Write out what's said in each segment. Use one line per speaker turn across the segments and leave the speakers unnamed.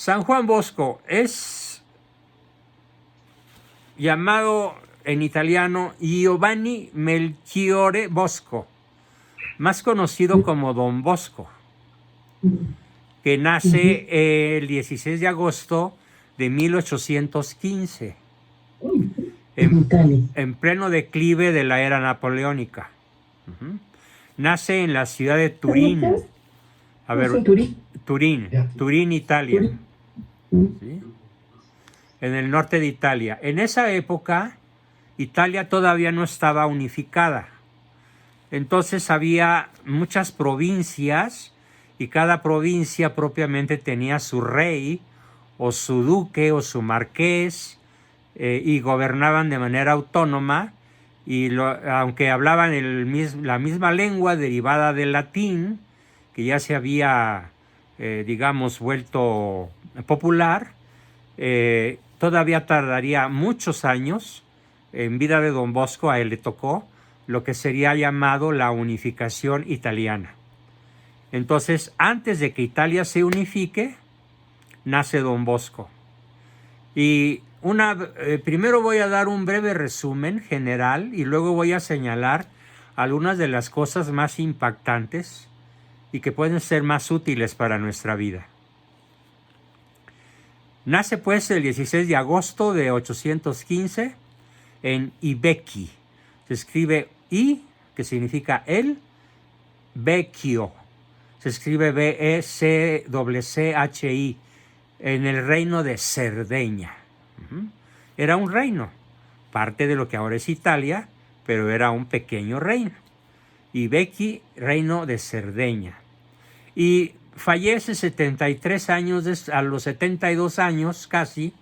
San Juan Bosco es llamado en italiano Giovanni Melchiorre Bosco, más conocido como Don Bosco, que nace el 16 de agosto de 1815, en pleno declive de la era napoleónica. Nace en la ciudad de Turín. A ver, Turín, Italia. ¿Sí? En el norte de Italia. En esa época, Italia todavía no estaba unificada. Entonces había muchas provincias y cada provincia propiamente tenía su rey o su duque o su marqués y gobernaban de manera autónoma y aunque hablaban la misma lengua derivada del latín, que ya se había, digamos, vuelto popular, todavía tardaría muchos años. En vida de Don Bosco a él le tocó lo que sería llamado la unificación italiana. Entonces, antes de que Italia se unifique, nace Don Bosco. Y primero voy a dar un breve resumen general y luego voy a señalar algunas de las cosas más impactantes y que pueden ser más útiles para nuestra vida. Nace pues el 16 de agosto de 815 en Ibecchi. Se escribe I, que significa el, Vecchio. Se escribe B-E-C-C-H-I, en el reino de Cerdeña. Era un reino, parte de lo que ahora es Italia, pero era un pequeño reino. Ibecchi, reino de Cerdeña. Y fallece 73 años, a los 72 años casi,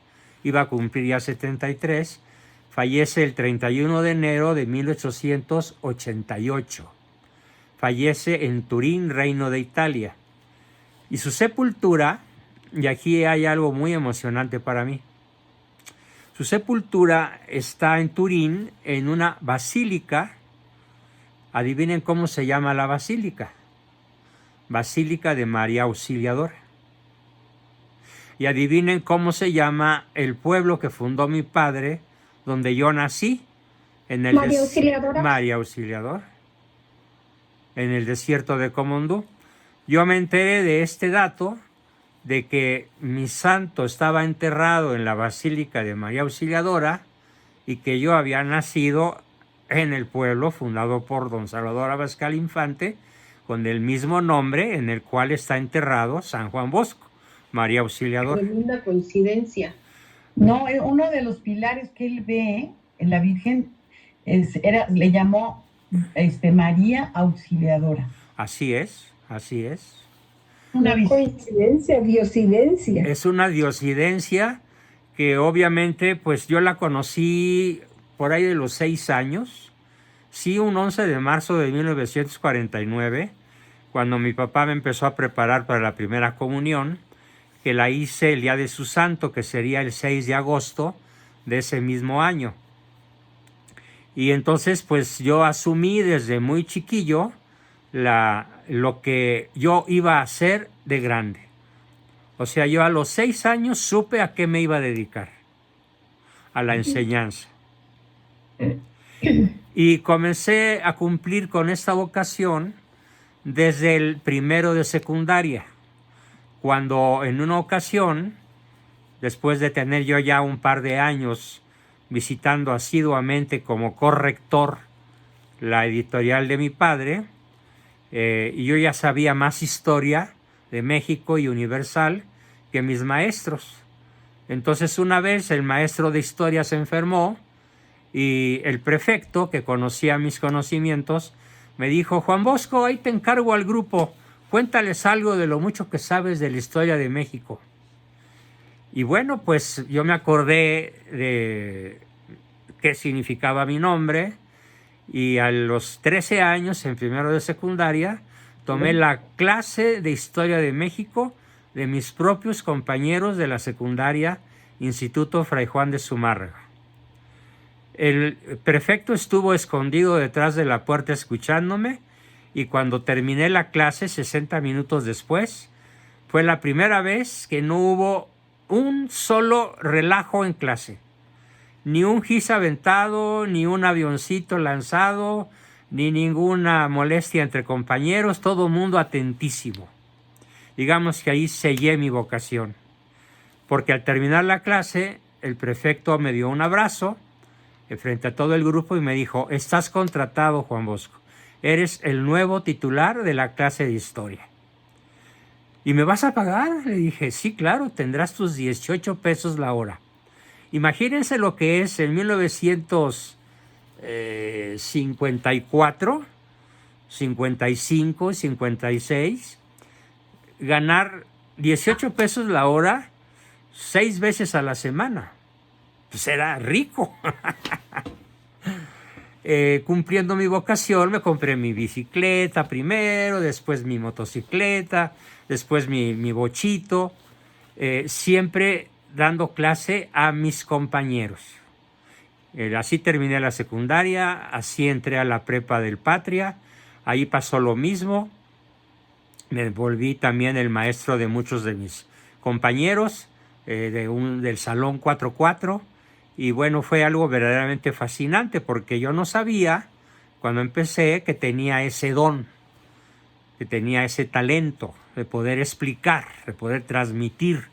iba a cumplir ya 73, fallece el 31 de enero de 1888. Fallece en Turín, reino de Italia. Y su sepultura, y aquí hay algo muy emocionante para mí, su sepultura está en Turín, en una basílica. Adivinen cómo se llama la basílica. Basílica de María Auxiliadora. Y adivinen cómo se llama el pueblo que fundó mi padre, donde yo nací, en el
María Auxiliadora.
María Auxiliadora, en el desierto de Comondú. Yo me enteré de este dato, de que mi santo estaba enterrado en la Basílica de María Auxiliadora y que yo había nacido en el pueblo fundado por don Salvador Abascal Infante, con el mismo nombre en el cual está enterrado San Juan Bosco, María Auxiliadora.
Tremenda coincidencia.
No, uno de los pilares que él ve en la Virgen le llamó María Auxiliadora.
Así es, así es.
Una coincidencia, diosidencia.
Es una diosidencia que obviamente pues yo la conocí por ahí de los 6 años. Sí, un 11 de marzo de 1949, cuando mi papá me empezó a preparar para la primera comunión, que la hice el día de su santo, que sería el 6 de agosto de ese mismo año. Y entonces pues yo asumí desde muy chiquillo lo que yo iba a hacer de grande. O sea, yo a los 6 años supe a qué me iba a dedicar, a la enseñanza. Y comencé a cumplir con esta vocación desde el primero de secundaria, cuando en una ocasión, después de tener yo ya un par de años visitando asiduamente como corrector la editorial de mi padre, y yo ya sabía más historia de México y Universal que mis maestros. Entonces una vez el maestro de historia se enfermó y el prefecto, que conocía mis conocimientos, me dijo: Juan Bosco, ahí te encargo al grupo, cuéntales algo de lo mucho que sabes de la historia de México. Y bueno, pues yo me acordé de qué significaba mi nombre, y a los 13 años, en primero de secundaria, tomé la clase de Historia de México de mis propios compañeros de la secundaria Instituto Fray Juan de Zumárraga. El prefecto estuvo escondido detrás de la puerta escuchándome, y cuando terminé la clase, 60 minutos después, fue la primera vez que no hubo un solo relajo en clase. Ni un gis aventado, ni un avioncito lanzado, ni ninguna molestia entre compañeros, todo mundo atentísimo. Digamos que ahí sellé mi vocación, porque al terminar la clase, el prefecto me dio un abrazo frente a todo el grupo y me dijo: estás contratado, Juan Bosco, eres el nuevo titular de la clase de historia. ¿Y me vas a pagar? Le dije: sí, claro, tendrás tus 18 pesos la hora. Imagínense lo que es en 1954, 55, 56, ganar 18 pesos la hora 6 veces a la semana. Pues era rico. Cumpliendo mi vocación, me compré mi bicicleta primero, después mi motocicleta, después mi bochito, siempre dando clase a mis compañeros. Así terminé la secundaria, así entré a la prepa del Patria, ahí pasó lo mismo, me volví también el maestro de muchos de mis compañeros, del Salón 4-4, y bueno, fue algo verdaderamente fascinante porque yo no sabía cuando empecé que tenía ese don, que tenía ese talento de poder explicar, de poder transmitir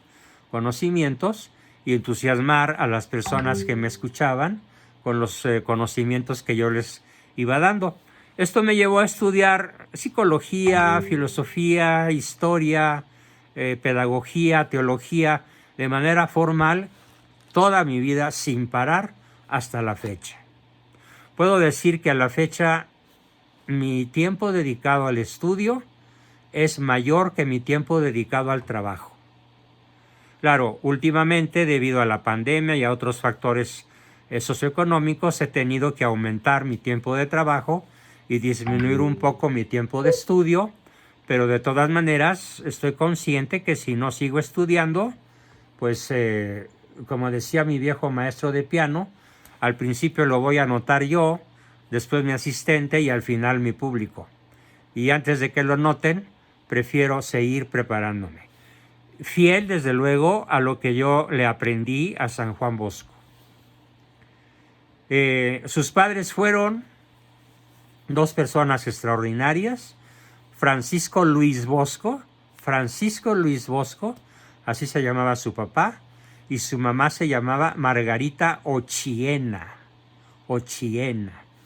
conocimientos y entusiasmar a las personas que me escuchaban con los conocimientos que yo les iba dando. Esto me llevó a estudiar psicología, filosofía, historia, pedagogía, teología, de manera formal, toda mi vida sin parar hasta la fecha. Puedo decir que a la fecha mi tiempo dedicado al estudio es mayor que mi tiempo dedicado al trabajo. Claro, últimamente, debido a la pandemia y a otros factores socioeconómicos, he tenido que aumentar mi tiempo de trabajo y disminuir un poco mi tiempo de estudio, pero de todas maneras estoy consciente que si no sigo estudiando, pues como decía mi viejo maestro de piano, al principio lo voy a anotar yo, después mi asistente y al final mi público. Y antes de que lo noten, prefiero seguir preparándome. Fiel, desde luego, a lo que yo le aprendí a San Juan Bosco. Sus padres fueron dos personas extraordinarias, Francisco Luis Bosco, así se llamaba su papá, y su mamá se llamaba Margarita Ochiena,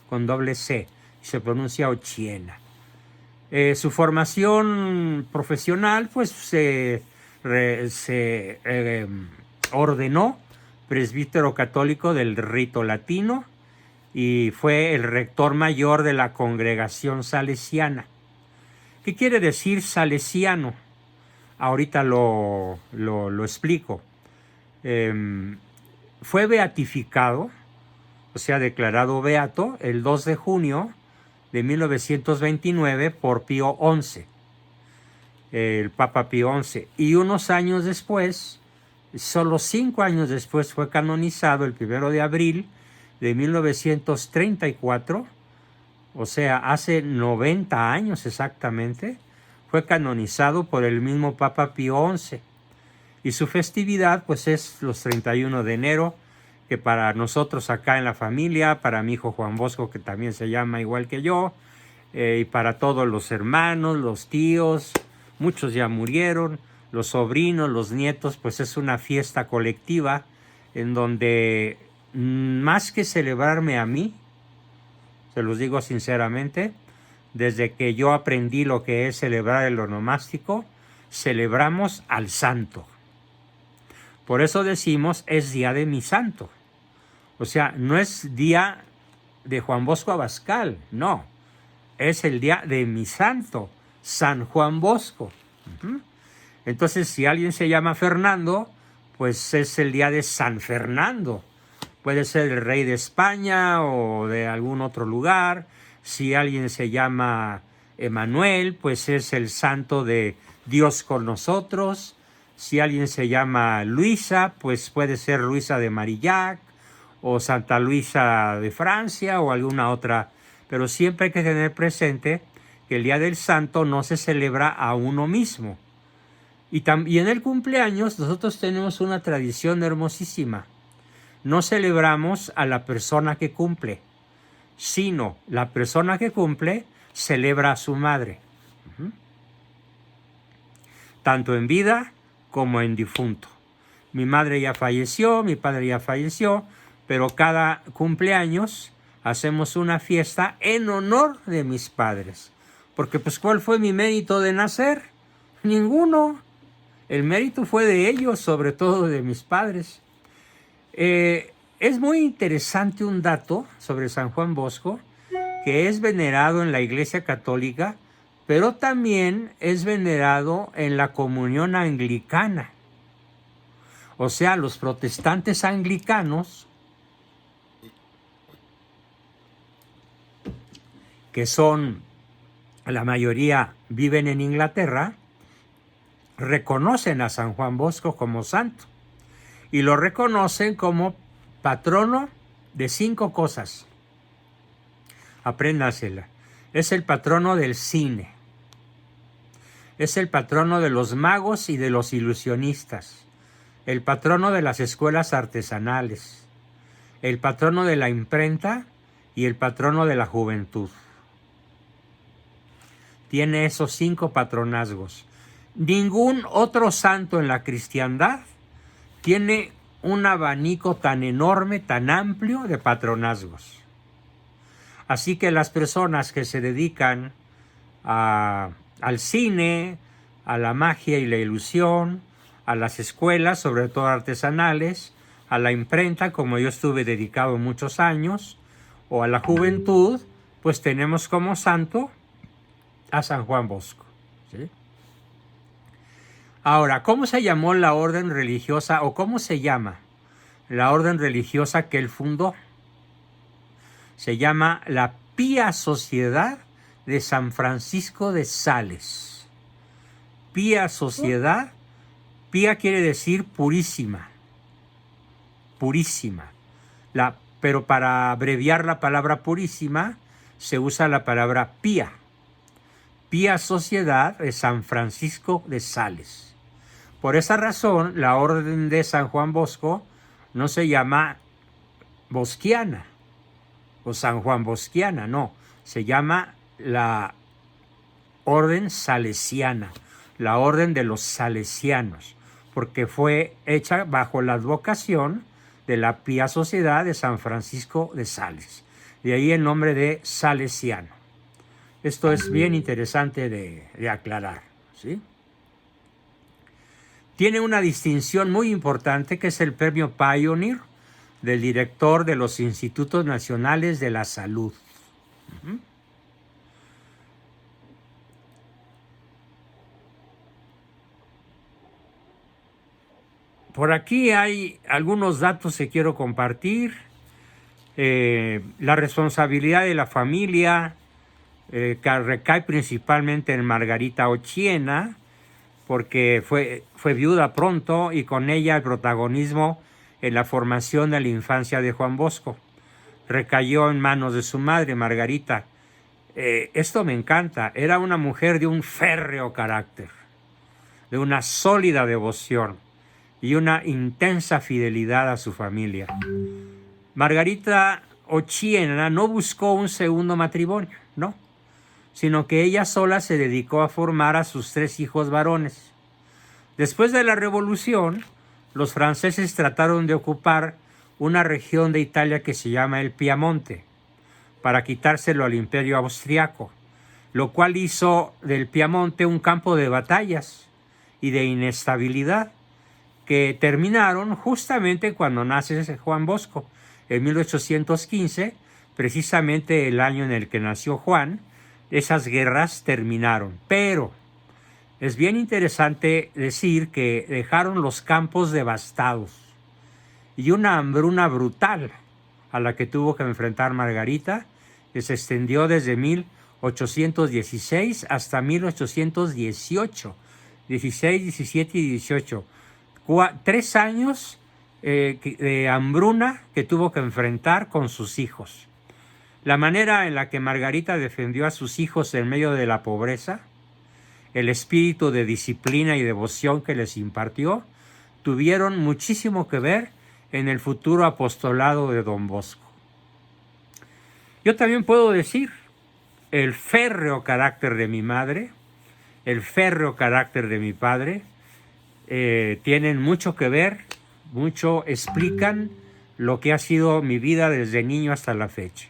con doble C, se pronuncia Ochiena. Su formación profesional, pues se ordenó presbítero católico del rito latino y fue el rector mayor de la congregación salesiana. ¿Qué quiere decir salesiano? Ahorita lo explico. Fue beatificado, o sea, declarado beato, el 2 de junio de 1929 por Pío XI, el Papa Pío XI. Y unos años después, solo 5 años después, fue canonizado el 1 de abril de 1934, o sea, hace 90 años exactamente, fue canonizado por el mismo Papa Pío XI. Y su festividad, pues, es los 31 de enero, que para nosotros acá en la familia, para mi hijo Juan Bosco, que también se llama igual que yo, y para todos los hermanos, los tíos, muchos ya murieron, los sobrinos, los nietos, pues es una fiesta colectiva en donde más que celebrarme a mí, se los digo sinceramente, desde que yo aprendí lo que es celebrar el onomástico, celebramos al santo. Por eso decimos, es día de mi santo. O sea, no es día de Juan Bosco Abascal, no. Es el día de mi santo, San Juan Bosco. Entonces, si alguien se llama Fernando, pues es el día de San Fernando. Puede ser el rey de España o de algún otro lugar. Si alguien se llama Emanuel, pues es el santo de Dios con nosotros. Si alguien se llama Luisa, pues puede ser Luisa de Marillac o Santa Luisa de Francia o alguna otra. Pero siempre hay que tener presente que el Día del Santo no se celebra a uno mismo. Y en el cumpleaños nosotros tenemos una tradición hermosísima. No celebramos a la persona que cumple, sino la persona que cumple celebra a su madre. Tanto en vida como en difunto. Mi madre ya falleció, mi padre ya falleció, pero cada cumpleaños hacemos una fiesta en honor de mis padres. Porque pues ¿cuál fue mi mérito de nacer? Ninguno. El mérito fue de ellos, sobre todo de mis padres. Es muy interesante un dato sobre San Juan Bosco, que es venerado en la Iglesia Católica, pero también es venerado en la comunión anglicana. O sea, los protestantes anglicanos, que son, la mayoría viven en Inglaterra, reconocen a San Juan Bosco como santo y lo reconocen como patrono de 5 cosas. Apréndasela. Es el patrono del cine. Es el patrono de los magos y de los ilusionistas. El patrono de las escuelas artesanales. El patrono de la imprenta y el patrono de la juventud. Tiene esos 5 patronazgos. Ningún otro santo en la cristiandad tiene un abanico tan enorme, tan amplio de patronazgos. Así que las personas que se dedican al cine, a la magia y la ilusión, a las escuelas, sobre todo artesanales, a la imprenta, como yo estuve dedicado muchos años, o a la juventud, pues tenemos como santo a San Juan Bosco. ¿Sí? Ahora, ¿cómo se llamó la orden religiosa o cómo se llama la orden religiosa que él fundó? Se llama la Pía Sociedad de San Francisco de Sales. Pía Sociedad, pía quiere decir purísima, purísima. Pero para abreviar la palabra purísima se usa la palabra pía. Pía Sociedad de San Francisco de Sales. Por esa razón, la orden de San Juan Bosco no se llama bosquiana o San Juan Bosquiana, no. Se llama la orden salesiana, la orden de los salesianos, porque fue hecha bajo la advocación de la Pía Sociedad de San Francisco de Sales. De ahí el nombre de salesiano. Esto es bien interesante de aclarar, ¿sí? Tiene una distinción muy importante que es el premio Pioneer del director de los Institutos Nacionales de la Salud. Por aquí hay algunos datos que quiero compartir. La responsabilidad de la familia que recae principalmente en Margarita Ochiena, porque fue viuda pronto y con ella el protagonismo en la formación de la infancia de Juan Bosco. Recayó en manos de su madre, Margarita. Esto me encanta. Era una mujer de un férreo carácter, de una sólida devoción y una intensa fidelidad a su familia. Margarita Ochiena no buscó un segundo matrimonio, no, sino que ella sola se dedicó a formar a sus 3 hijos varones. Después de la Revolución, los franceses trataron de ocupar una región de Italia que se llama el Piamonte, para quitárselo al Imperio Austriaco, lo cual hizo del Piamonte un campo de batallas y de inestabilidad, que terminaron justamente cuando nace Juan Bosco, en 1815, precisamente el año en el que nació Juan. Esas guerras terminaron, pero es bien interesante decir que dejaron los campos devastados y una hambruna brutal a la que tuvo que enfrentar Margarita, que se extendió desde 1816 hasta 1818, 16, 17 y 18. 3 años de hambruna que tuvo que enfrentar con sus hijos. La manera en la que Margarita defendió a sus hijos en medio de la pobreza el espíritu de disciplina y devoción que les impartió, tuvieron muchísimo que ver en el futuro apostolado de Don Bosco. Yo también puedo decir, el férreo carácter de mi madre, el férreo carácter de mi padre, tienen mucho que ver, mucho explican lo que ha sido mi vida desde niño hasta la fecha.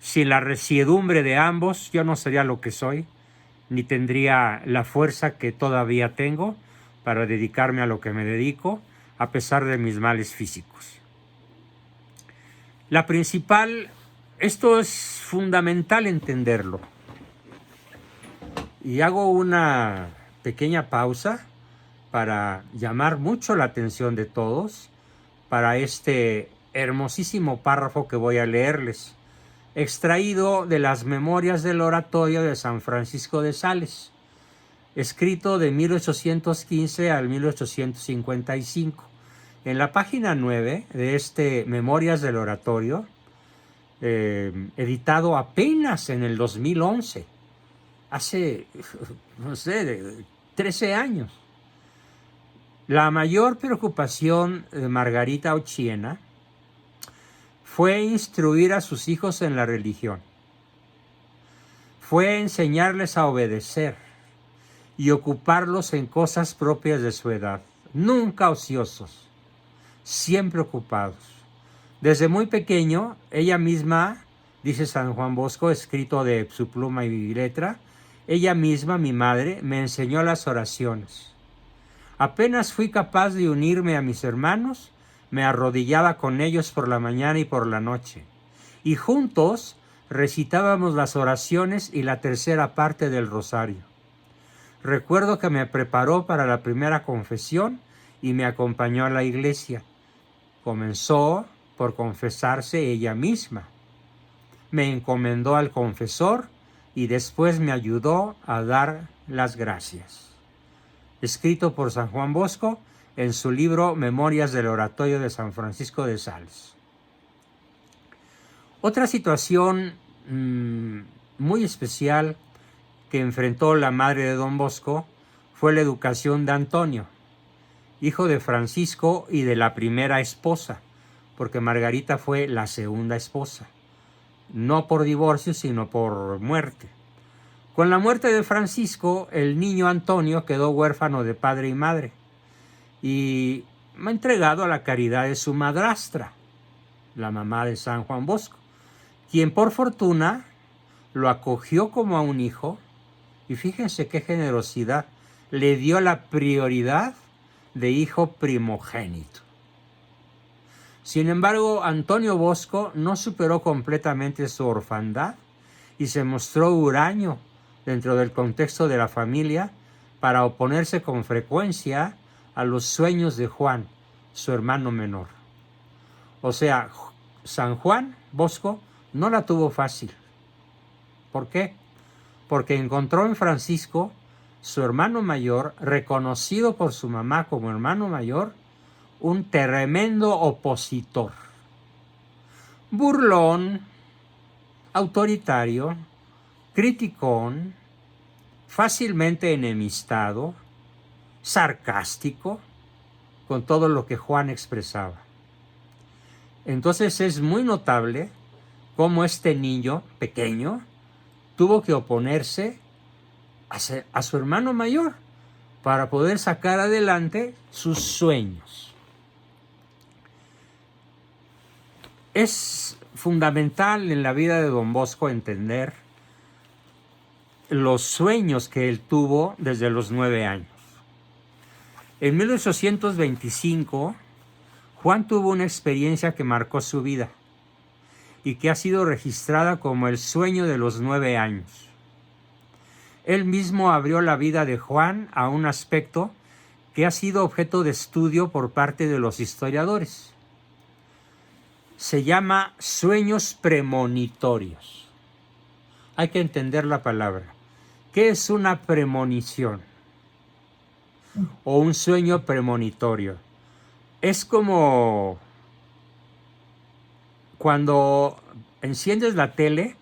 Sin la resiedumbre de ambos, yo no sería lo que soy, ni tendría la fuerza que todavía tengo para dedicarme a lo que me dedico, a pesar de mis males físicos. La principal, esto es fundamental entenderlo. Y hago una pequeña pausa para llamar mucho la atención de todos para este hermosísimo párrafo que voy a leerles, extraído de las Memorias del Oratorio de San Francisco de Sales, escrito de 1815 al 1855. En la página 9 de este Memorias del Oratorio, editado apenas en el 2011, hace, no sé, 13 años. La mayor preocupación de Margarita Occhiena fue instruir a sus hijos en la religión. Fue enseñarles a obedecer y ocuparlos en cosas propias de su edad, nunca ociosos, siempre ocupados. Desde muy pequeño, ella misma, dice San Juan Bosco, escrito de su pluma y letra, ella misma, mi madre, me enseñó las oraciones. Apenas fui capaz de unirme a mis hermanos, me arrodillaba con ellos por la mañana y por la noche, y juntos recitábamos las oraciones y la tercera parte del rosario. Recuerdo que me preparó para la primera confesión y me acompañó a la iglesia. Comenzó por confesarse ella misma. Me encomendó al confesor y después me ayudó a dar las gracias. Escrito por San Juan Bosco en su libro Memorias del Oratorio de San Francisco de Sales. Otra situación muy especial que enfrentó la madre de Don Bosco fue la educación de Antonio, hijo de Francisco y de la primera esposa, porque Margarita fue la segunda esposa, no por divorcio, sino por muerte. Con la muerte de Francisco, el niño Antonio quedó huérfano de padre y madre y entregado a la caridad de su madrastra, la mamá de San Juan Bosco, quien por fortuna lo acogió como a un hijo y fíjense qué generosidad, le dio la prioridad de hijo primogénito. Sin embargo, Antonio Bosco no superó completamente su orfandad y se mostró huraño dentro del contexto de la familia para oponerse con frecuencia a los sueños de Juan, su hermano menor. O sea, San Juan Bosco no la tuvo fácil. ¿Por qué? Porque encontró en Francisco, su hermano mayor, reconocido por su mamá como hermano mayor, un tremendo opositor. Burlón, autoritario, criticón, fácilmente enemistado, sarcástico con todo lo que Juan expresaba. Entonces es muy notable cómo este niño pequeño tuvo que oponerse a su hermano mayor para poder sacar adelante sus sueños. Es fundamental en la vida de Don Bosco entender los sueños que él tuvo desde los 9 años. En 1825, Juan tuvo una experiencia que marcó su vida y que ha sido registrada como el sueño de los 9 años. Él mismo abrió la vida de Juan a un aspecto que ha sido objeto de estudio por parte de los historiadores. Se llama sueños premonitorios. Hay que entender la palabra. ¿Qué es una premonición? O un sueño premonitorio. Es como cuando enciendes la tele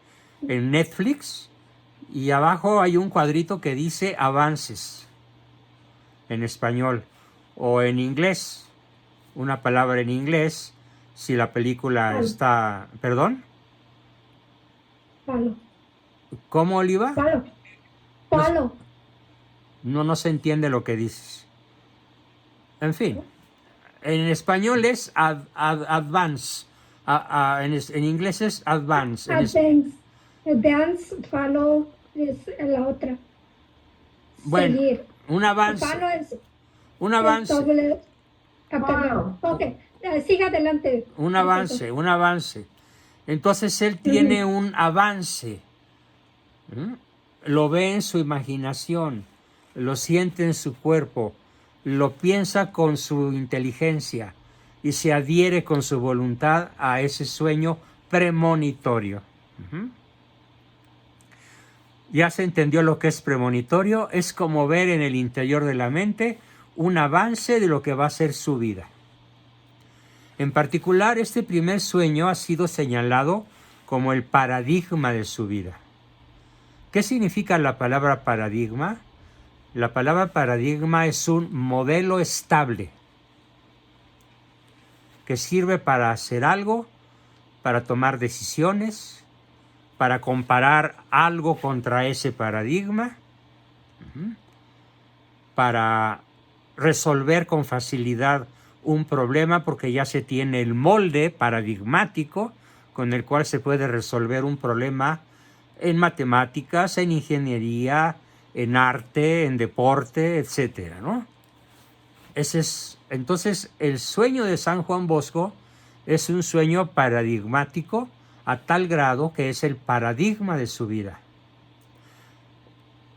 en Netflix y abajo hay un cuadrito que dice avances en español o en inglés, una palabra en inglés, si la película está... ¿Perdón?
Palo.
¿Cómo, Oliva?
Palo. Palo.
No se entiende lo que dices. En fin, en español es advance, en inglés es advance.
Advance. Advance, follow es la otra.
Bueno,
Seguir.
un avance.
Follow es
Un avance.
doble. Perdón. Ok, siga adelante.
Un avance, un avance. Entonces él tiene un avance. Lo ve en su imaginación, lo siente en su cuerpo, lo piensa con su inteligencia y se adhiere con su voluntad a ese sueño premonitorio. ¿Ya se entendió lo que es premonitorio? Es como ver en el interior de la mente un avance de lo que va a ser su vida. En particular, este primer sueño ha sido señalado como el paradigma de su vida. ¿Qué significa la palabra paradigma? La palabra paradigma es un modelo estable que sirve para hacer algo, para tomar decisiones, para comparar algo contra ese paradigma, para resolver con facilidad un problema porque ya se tiene el molde paradigmático con el cual se puede resolver un problema en matemáticas, en ingeniería, en arte, en deporte, etcétera, ¿no? Entonces, el sueño de San Juan Bosco es un sueño paradigmático a tal grado que es el paradigma de su vida.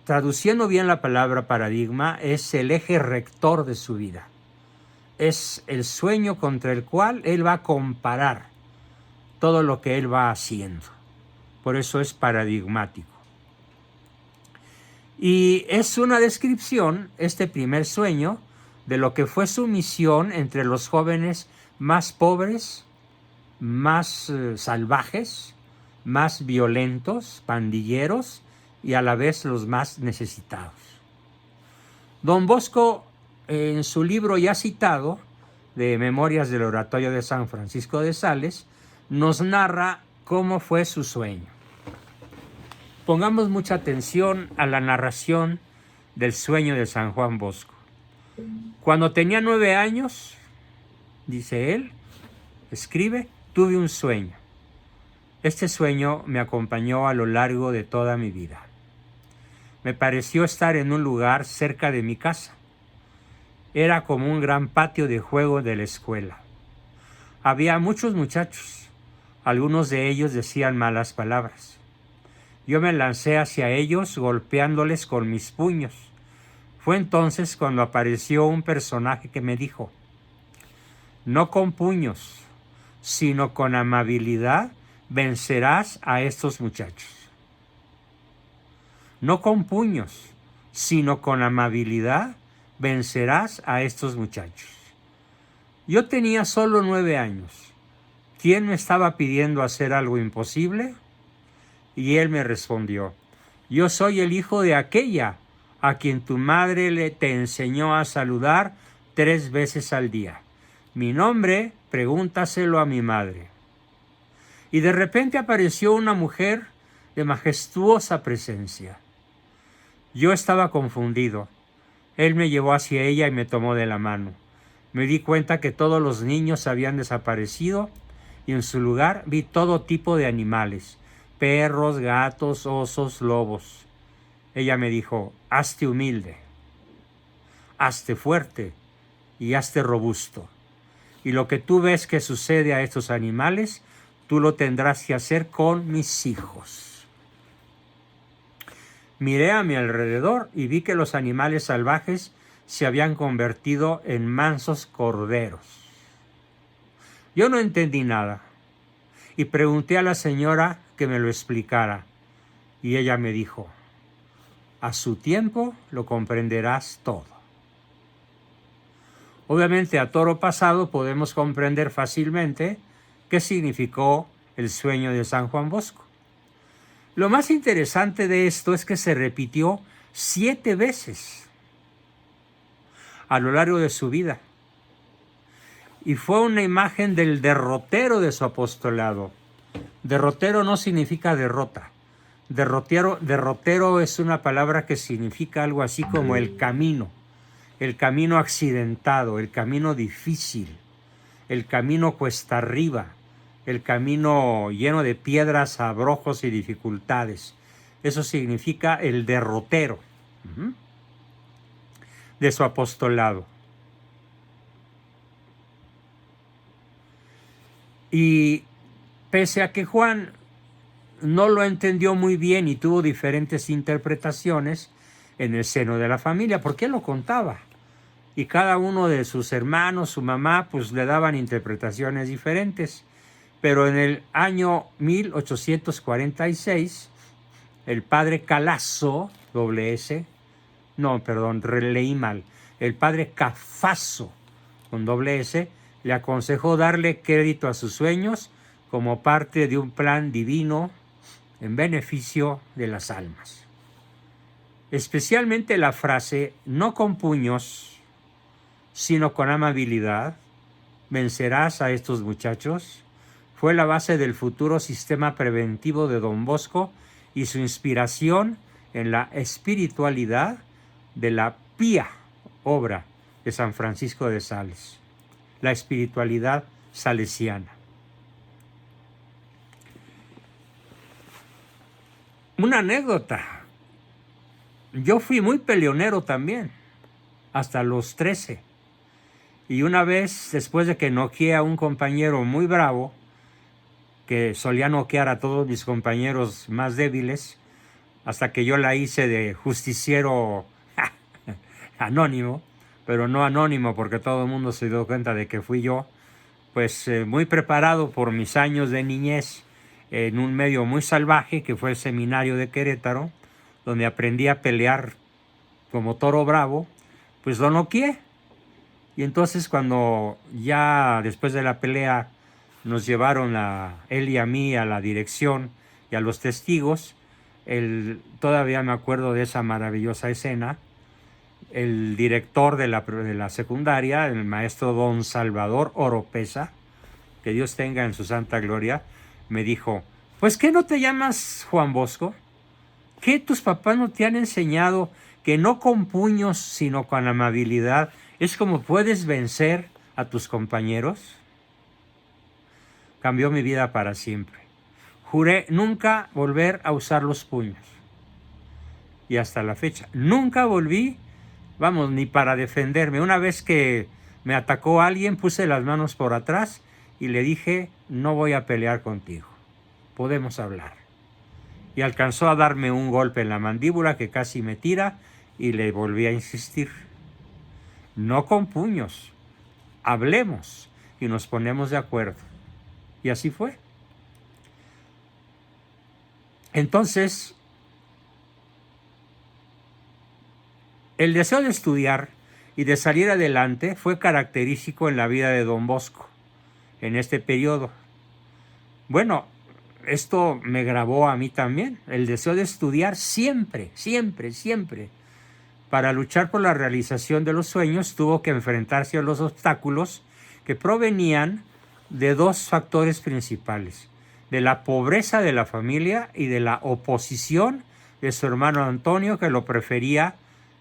Traduciendo bien la palabra paradigma, es el eje rector de su vida. Es el sueño contra el cual él va a comparar todo lo que él va haciendo. Por eso es paradigmático. Y es una descripción, este primer sueño, de lo que fue su misión entre los jóvenes más pobres, más salvajes, más violentos, pandilleros y a la vez los más necesitados. Don Bosco, en su libro ya citado, de Memorias del Oratorio de San Francisco de Sales, nos narra cómo fue su sueño. Pongamos mucha atención a la narración del sueño de San Juan Bosco. Cuando tenía 9 años, dice él, escribe, tuve un sueño. Este sueño me acompañó a lo largo de toda mi vida. Me pareció estar en un lugar cerca de mi casa. Era como un gran patio de juego de la escuela. Había muchos muchachos. Algunos de ellos decían malas palabras. Yo me lancé hacia ellos golpeándoles con mis puños. Fue entonces cuando apareció un personaje que me dijo, no con puños, sino con amabilidad vencerás a estos muchachos. No con puños, sino con amabilidad vencerás a estos muchachos. Yo tenía solo 9 años. ¿Quién me estaba pidiendo hacer algo imposible? Y él me respondió, yo soy el hijo de aquella a quien tu madre te enseñó a saludar 3 veces al día. Mi nombre, pregúntaselo a mi madre. Y de repente apareció una mujer de majestuosa presencia. Yo estaba confundido. Él me llevó hacia ella y me tomó de la mano. Me di cuenta que todos los niños habían desaparecido y en su lugar vi todo tipo de animales, perros, gatos, osos, lobos. Ella me dijo, hazte humilde, hazte fuerte y hazte robusto. Y lo que tú ves que sucede a estos animales, tú lo tendrás que hacer con mis hijos. Miré a mi alrededor y vi que los animales salvajes se habían convertido en mansos corderos. Yo no entendí nada y pregunté a la señora que me lo explicara. Y ella me dijo, a su tiempo lo comprenderás todo. Obviamente a toro pasado podemos comprender fácilmente qué significó el sueño de San Juan Bosco. Lo más interesante de esto es que se repitió 7 veces a lo largo de su vida. Y fue una imagen del derrotero de su apostolado. Derrotero no significa derrota. Derrotero es una palabra que significa algo así como el camino accidentado, el camino difícil, el camino cuesta arriba, el camino lleno de piedras, abrojos y dificultades. Eso significa el derrotero de su apostolado. Y pese a que Juan no lo entendió muy bien y tuvo diferentes interpretaciones en el seno de la familia, porque él lo contaba. Y cada uno de sus hermanos, su mamá, pues le daban interpretaciones diferentes. Pero en el año 1846, el padre Calasso, leí mal, el padre Cafasso, con S, le aconsejó darle crédito a sus sueños como parte de un plan divino en beneficio de las almas. Especialmente la frase, no con puños, sino con amabilidad, vencerás a estos muchachos, fue la base del futuro sistema preventivo de Don Bosco y su inspiración en la espiritualidad de la pía obra de San Francisco de Sales, la espiritualidad salesiana. Una anécdota. Yo fui muy peleonero también, hasta los 13. Y una vez, después de que noqueé a un compañero muy bravo, que solía noquear a todos mis compañeros más débiles, hasta que yo la hice de justiciero anónimo, pero no anónimo porque todo el mundo se dio cuenta de que fui yo, pues muy preparado por mis años de niñez en un medio muy salvaje que fue el seminario de Querétaro, donde aprendí a pelear como toro bravo, pues lo noqueé. Y entonces cuando ya después de la pelea nos llevaron a él y a mí a la dirección y a los testigos, todavía me acuerdo de esa maravillosa escena, el director de la secundaria, el maestro don Salvador Oropesa, que Dios tenga en su santa gloria, me dijo, pues ¿qué no te llamas Juan Bosco? ¿Qué tus papás no te han enseñado que no con puños sino con amabilidad es como puedes vencer a tus compañeros? Cambió mi vida para siempre. Juré nunca volver a usar los puños. Y hasta la fecha, nunca volví, ni para defenderme. Una vez que me atacó alguien, puse las manos por atrás y le dije, no voy a pelear contigo. Podemos hablar. Y alcanzó a darme un golpe en la mandíbula que casi me tira y le volví a insistir. No con puños. Hablemos y nos ponemos de acuerdo. Y así fue. Entonces, el deseo de estudiar y de salir adelante fue característico en la vida de Don Bosco en este periodo. Bueno, esto me grabó a mí también, el deseo de estudiar siempre. Para luchar por la realización de los sueños tuvo que enfrentarse a los obstáculos que provenían de 2 factores principales, de la pobreza de la familia y de la oposición de su hermano Antonio, que lo prefería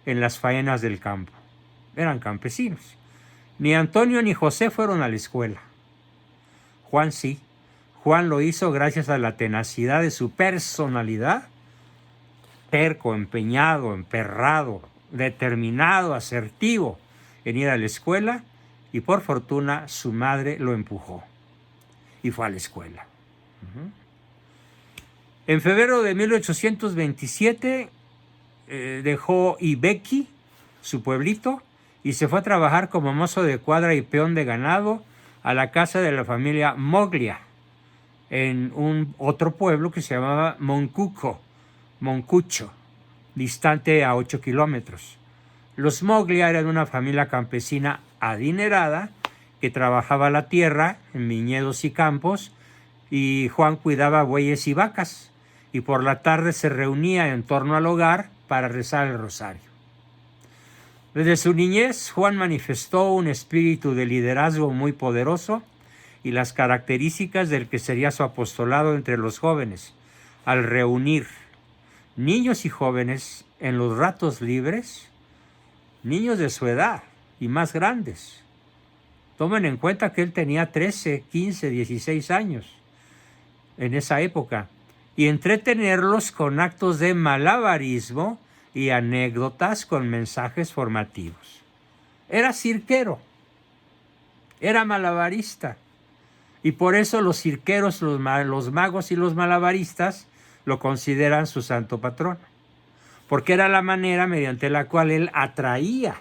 en las faenas del campo. Eran campesinos. Ni Antonio ni José fueron a la escuela. Juan sí. Juan lo hizo gracias a la tenacidad de su personalidad, terco, empeñado, emperrado, determinado, asertivo en ir a la escuela, y por fortuna su madre lo empujó y fue a la escuela. En febrero de 1827 dejó Ibequi, su pueblito, y se fue a trabajar como mozo de cuadra y peón de ganado a la casa de la familia Moglia, en otro pueblo que se llamaba Moncucho, distante a 8 kilómetros. Los Moglia eran una familia campesina adinerada que trabajaba la tierra en viñedos y campos, y Juan cuidaba bueyes y vacas, y por la tarde se reunía en torno al hogar para rezar el rosario. Desde su niñez, Juan manifestó un espíritu de liderazgo muy poderoso y las características del que sería su apostolado entre los jóvenes, al reunir niños y jóvenes en los ratos libres, niños de su edad y más grandes. Tomen en cuenta que él tenía 13, 15, 16 años en esa época, y entretenerlos con actos de malabarismo y anécdotas con mensajes formativos. Era cirquero, era malabarista, y por eso los cirqueros, los magos y los malabaristas lo consideran su santo patrono, porque era la manera mediante la cual él atraía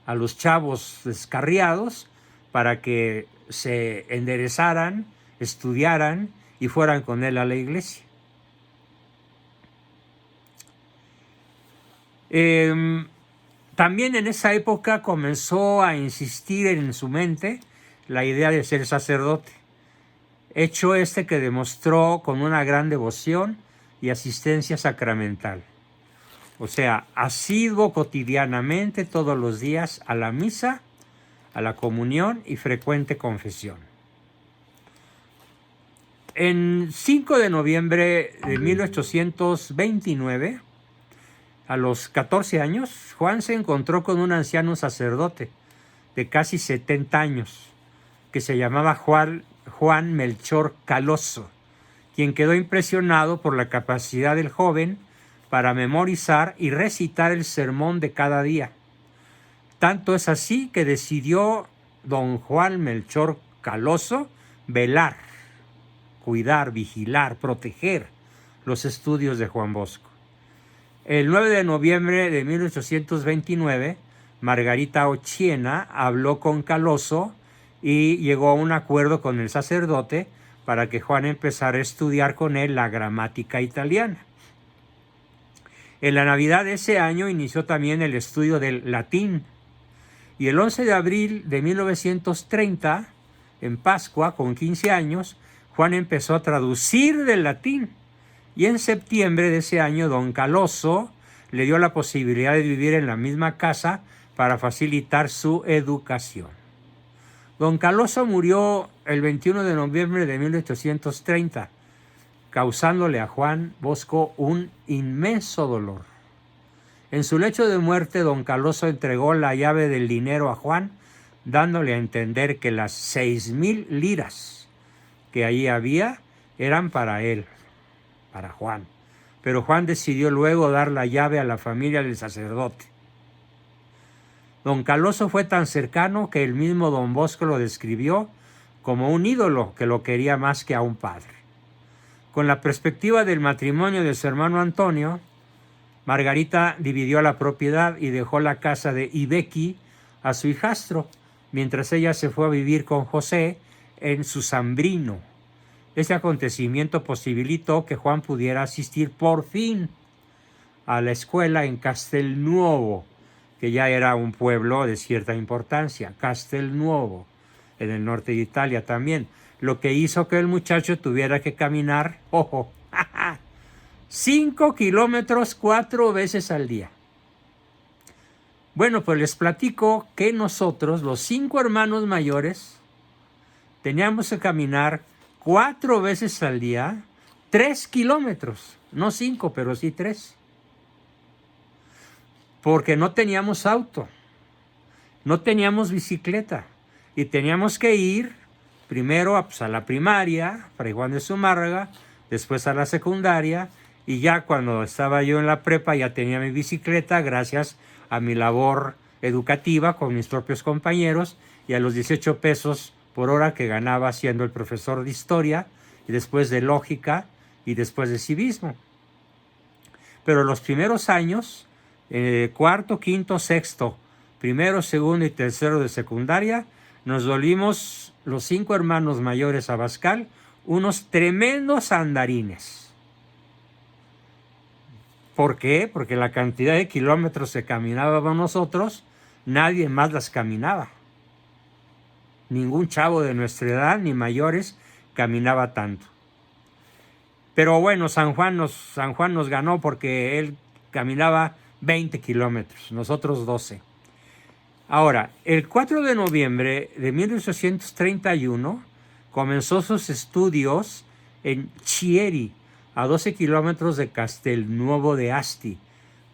a los chavos descarriados para que se enderezaran, estudiaran y fueran con él a la iglesia. También en esa época comenzó a insistir en su mente la idea de ser sacerdote, hecho que demostró con una gran devoción y asistencia sacramental. O sea, asiduo cotidianamente todos los días a la misa, a la comunión y frecuente confesión. En 5 de noviembre de 1829, a los 14 años, Juan se encontró con un anciano sacerdote de casi 70 años, que se llamaba Juan Melchor Caloso, quien quedó impresionado por la capacidad del joven para memorizar y recitar el sermón de cada día. Tanto es así que decidió don Juan Melchor Caloso velar, cuidar, vigilar, proteger los estudios de Juan Bosco. El 9 de noviembre de 1829, Margarita Ochiena habló con Caloso y llegó a un acuerdo con el sacerdote para que Juan empezara a estudiar con él la gramática italiana. En la Navidad de ese año inició también el estudio del latín, y el 11 de abril de 1930, en Pascua, con 15 años, Juan empezó a traducir del latín, y en septiembre de ese año don Caloso le dio la posibilidad de vivir en la misma casa para facilitar su educación. Don Caloso murió el 21 de noviembre de 1830, causándole a Juan Bosco un inmenso dolor. En su lecho de muerte, don Caloso entregó la llave del dinero a Juan, dándole a entender que las 6,000 liras que allí había eran para él, para Juan. Pero Juan decidió luego dar la llave a la familia del sacerdote. Don Caloso fue tan cercano que el mismo don Bosco lo describió como un ídolo que lo quería más que a un padre. Con la perspectiva del matrimonio de su hermano Antonio, Margarita dividió la propiedad y dejó la casa de Ibequi a su hijastro, mientras ella se fue a vivir con José en Susambrino. Este acontecimiento posibilitó que Juan pudiera asistir por fin a la escuela en Castelnuovo, que ya era un pueblo de cierta importancia, Castelnuovo, en el norte de Italia también, lo que hizo que el muchacho tuviera que caminar, 5 kilómetros 4 veces al día. Bueno, pues les platico que nosotros, los 5 hermanos mayores, teníamos que caminar 4 veces al día, 3 kilómetros, no 5, pero sí 3. Porque no teníamos auto, no teníamos bicicleta, y teníamos que ir primero a la primaria, Fray Juan de Zumárraga, después a la secundaria, y ya cuando estaba yo en la prepa ya tenía mi bicicleta gracias a mi labor educativa con mis propios compañeros y a los 18 pesos por hora que ganaba siendo el profesor de historia y después de lógica y después de civismo. Pero los primeros años, cuarto, quinto, sexto, primero, segundo y tercero de secundaria, nos volvimos los 5 hermanos mayores Abascal unos tremendos andarines. ¿Por qué? Porque la cantidad de kilómetros que caminábamos nosotros, nadie más las caminaba. Ningún chavo de nuestra edad, ni mayores, caminaba tanto. Pero bueno, San Juan nos ganó porque él caminaba 20 kilómetros, nosotros 12. Ahora, el 4 de noviembre de 1831 comenzó sus estudios en Chieri, a 12 kilómetros de Castelnuovo de Asti.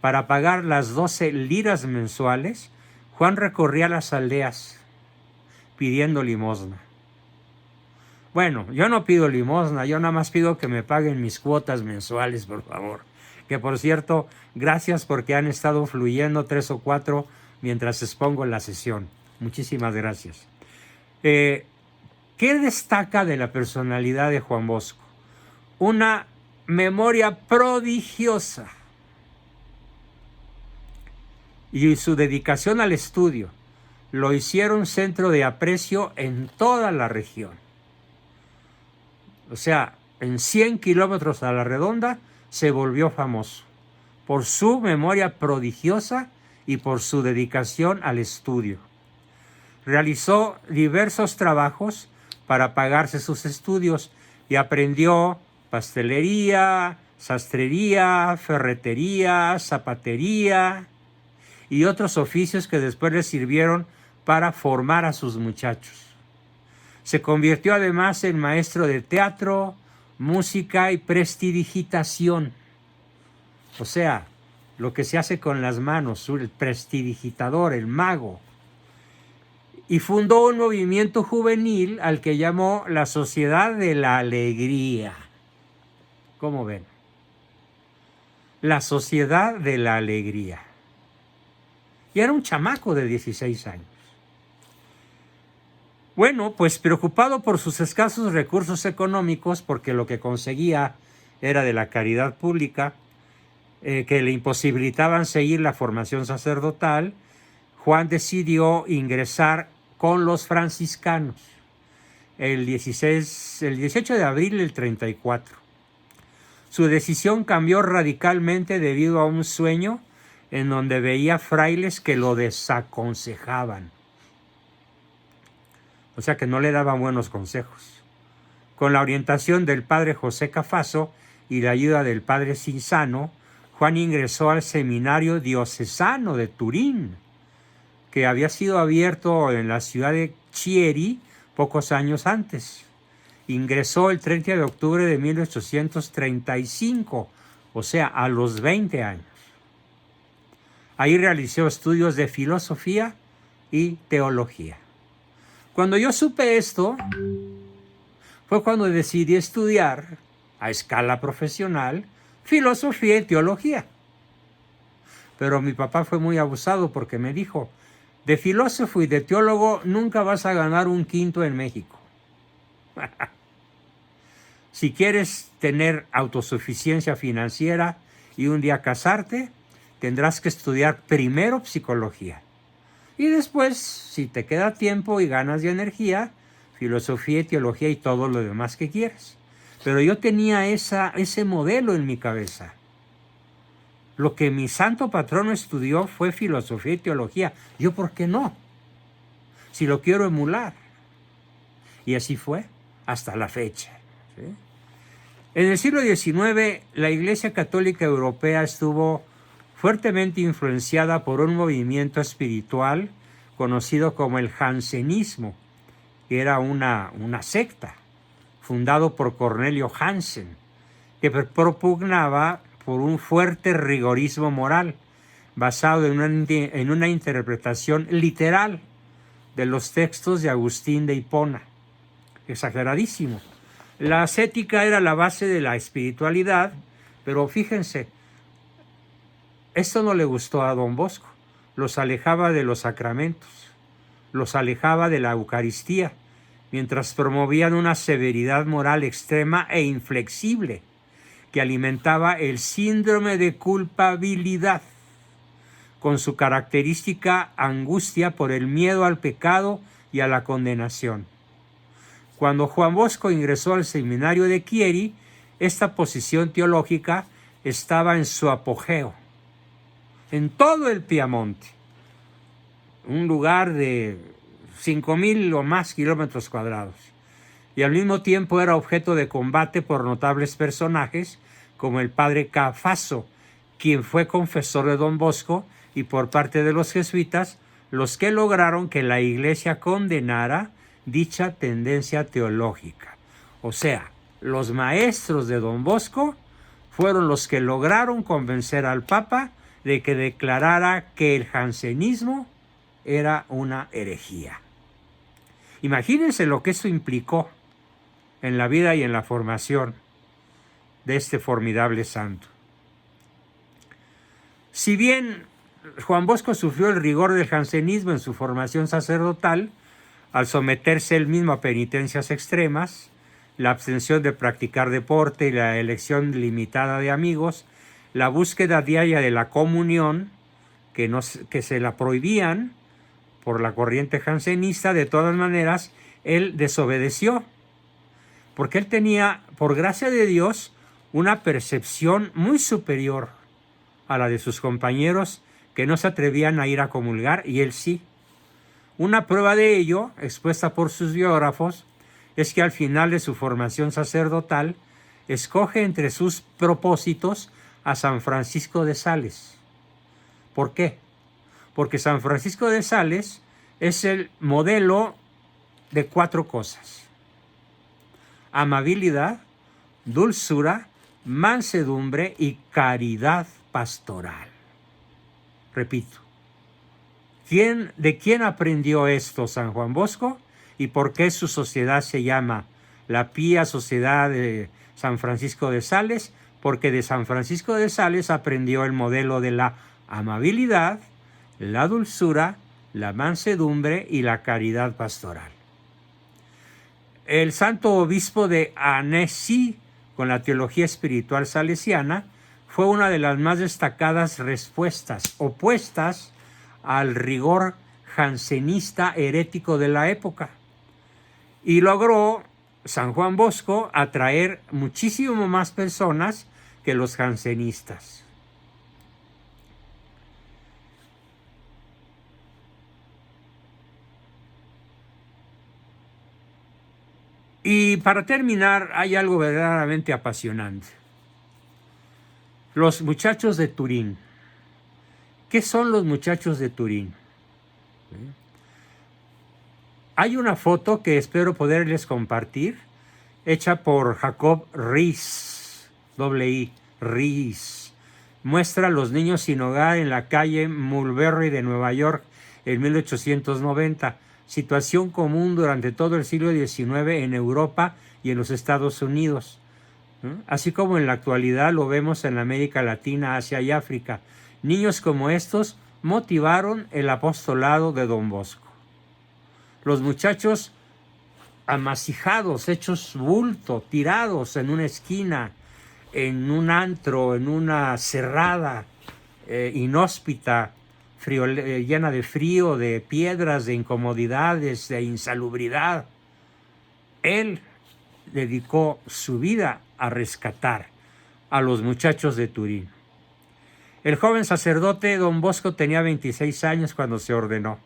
Para pagar las 12 liras mensuales, Juan recorría las aldeas pidiendo limosna. Bueno, yo no pido limosna, yo nada más pido que me paguen mis cuotas mensuales, por favor. Que por cierto, gracias porque han estado fluyendo 3 o 4 mientras expongo la sesión. Muchísimas gracias. ¿Qué destaca de la personalidad de Juan Bosco? Una memoria prodigiosa y su dedicación al estudio lo hicieron centro de aprecio en toda la región. O sea, en 100 kilómetros a la redonda se volvió famoso por su memoria prodigiosa y por su dedicación al estudio. Realizó diversos trabajos para pagarse sus estudios y aprendió pastelería, sastrería, ferretería, zapatería y otros oficios que después le sirvieron para formar a sus muchachos. Se convirtió además en maestro de teatro, música y prestidigitación. O sea, lo que se hace con las manos, el prestidigitador, el mago. Y fundó un movimiento juvenil al que llamó la Sociedad de la Alegría. ¿Cómo ven? La Sociedad de la Alegría. Y era un chamaco de 16 años. Bueno, pues preocupado por sus escasos recursos económicos, porque lo que conseguía era de la caridad pública, que le imposibilitaban seguir la formación sacerdotal, Juan decidió ingresar con los franciscanos el 18 de abril del 34. Su decisión cambió radicalmente debido a un sueño en donde veía frailes que lo desaconsejaban. O sea que no le daban buenos consejos. Con la orientación del padre José Cafaso y la ayuda del padre Cinzano, Juan ingresó al seminario diocesano de Turín, que había sido abierto en la ciudad de Chieri pocos años antes. Ingresó el 30 de octubre de 1835, o sea, a los 20 años. Ahí realizó estudios de filosofía y teología. Cuando yo supe esto, fue cuando decidí estudiar a escala profesional filosofía y teología. Pero mi papá fue muy abusado porque me dijo, de filósofo y de teólogo nunca vas a ganar un quinto en México. Si quieres tener autosuficiencia financiera y un día casarte, tendrás que estudiar primero psicología. Y después, si te queda tiempo y ganas de energía, filosofía y teología y todo lo demás que quieras. Pero yo tenía ese modelo en mi cabeza. Lo que mi santo patrono estudió fue filosofía y teología. ¿Yo por qué no? Si lo quiero emular. Y así fue hasta la fecha. ¿Sí? En el siglo XIX, la Iglesia Católica Europea estuvo fuertemente influenciada por un movimiento espiritual conocido como el jansenismo, que era una secta fundado por Cornelio Hansen, que propugnaba por un fuerte rigorismo moral basado en una interpretación literal de los textos de Agustín de Hipona. Exageradísimo. La ascética era la base de la espiritualidad, pero fíjense, esto no le gustó a Don Bosco. Los alejaba de los sacramentos, los alejaba de la Eucaristía, mientras promovían una severidad moral extrema e inflexible que alimentaba el síndrome de culpabilidad, con su característica angustia por el miedo al pecado y a la condenación. Cuando Juan Bosco ingresó al seminario de Chieri, esta posición teológica estaba en su apogeo. En todo el Piamonte, un lugar de 5,000 o más kilómetros cuadrados. y al mismo tiempo era objeto de combate por notables personajes como el padre Cafaso, quien fue confesor de Don Bosco, y por parte de los jesuitas, los que lograron que la Iglesia condenara dicha tendencia teológica. O sea, los maestros de Don Bosco fueron los que lograron convencer al Papa de que declarara que el jansenismo era una herejía. Imagínense lo que eso implicó en la vida y en la formación de este formidable santo. Si bien Juan Bosco sufrió el rigor del jansenismo en su formación sacerdotal, al someterse él mismo a penitencias extremas, la abstención de practicar deporte y la elección limitada de amigos, la búsqueda diaria de la comunión, que se la prohibían por la corriente jansenista, de todas maneras, él desobedeció, porque él tenía, por gracia de Dios, una percepción muy superior a la de sus compañeros que no se atrevían a ir a comulgar, y él sí. Una prueba de ello, expuesta por sus biógrafos, es que al final de su formación sacerdotal, escoge entre sus propósitos a San Francisco de Sales. ¿Por qué? Porque San Francisco de Sales es el modelo de 4 cosas: amabilidad, dulzura, mansedumbre y caridad pastoral. Repito, ¿de quién aprendió esto San Juan Bosco? ¿Y por qué su sociedad se llama la Pía Sociedad de San Francisco de Sales? Porque de San Francisco de Sales aprendió el modelo de la amabilidad, la dulzura, la mansedumbre y la caridad pastoral. El santo obispo de Annecy, con la teología espiritual salesiana, fue una de las más destacadas respuestas opuestas al rigor jansenista herético de la época. Y logró San Juan Bosco atraer muchísimo más personas que los jansenistas. Y para terminar, hay algo verdaderamente apasionante. Los muchachos de Turín. ¿Qué son los muchachos de Turín? Hay una foto que espero poderles compartir, hecha por Jacob Riis, I, Riis. Muestra a los niños sin hogar en la calle Mulberry de Nueva York en 1890, situación común durante todo el siglo XIX en Europa y en los Estados Unidos, así como en la actualidad lo vemos en América Latina, Asia y África. Niños como estos motivaron el apostolado de Don Bosco. Los muchachos amasijados, hechos bulto, tirados en una esquina, en un antro, en una cerrada, inhóspita, llena de frío, de piedras, de incomodidades, de insalubridad. Él dedicó su vida a rescatar a los muchachos de Turín. El joven sacerdote Don Bosco tenía 26 años cuando se ordenó.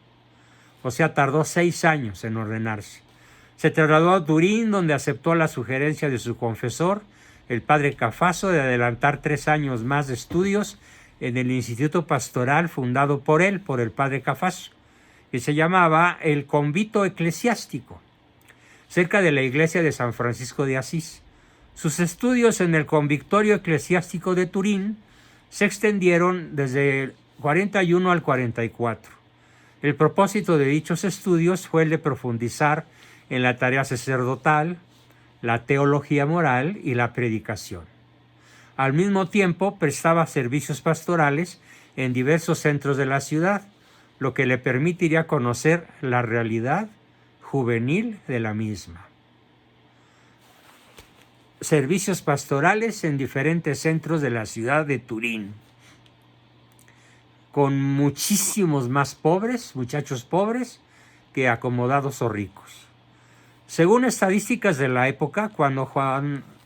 O sea, tardó 6 años en ordenarse. Se trasladó a Turín, donde aceptó la sugerencia de su confesor, el padre Cafaso, de adelantar 3 años más de estudios en el instituto pastoral fundado por él, por el padre Cafaso, que se llamaba el Convito Eclesiástico, cerca de la iglesia de San Francisco de Asís. Sus estudios en el Convictorio Eclesiástico de Turín se extendieron desde el 41 al 44. El propósito de dichos estudios fue el de profundizar en la tarea sacerdotal, la teología moral y la predicación. Al mismo tiempo, prestaba servicios pastorales en diversos centros de la ciudad, lo que le permitiría conocer la realidad juvenil de la misma. Servicios pastorales en diferentes centros de la ciudad de Turín, con muchísimos más pobres, muchachos pobres, que acomodados o ricos. Según estadísticas de la época, cuando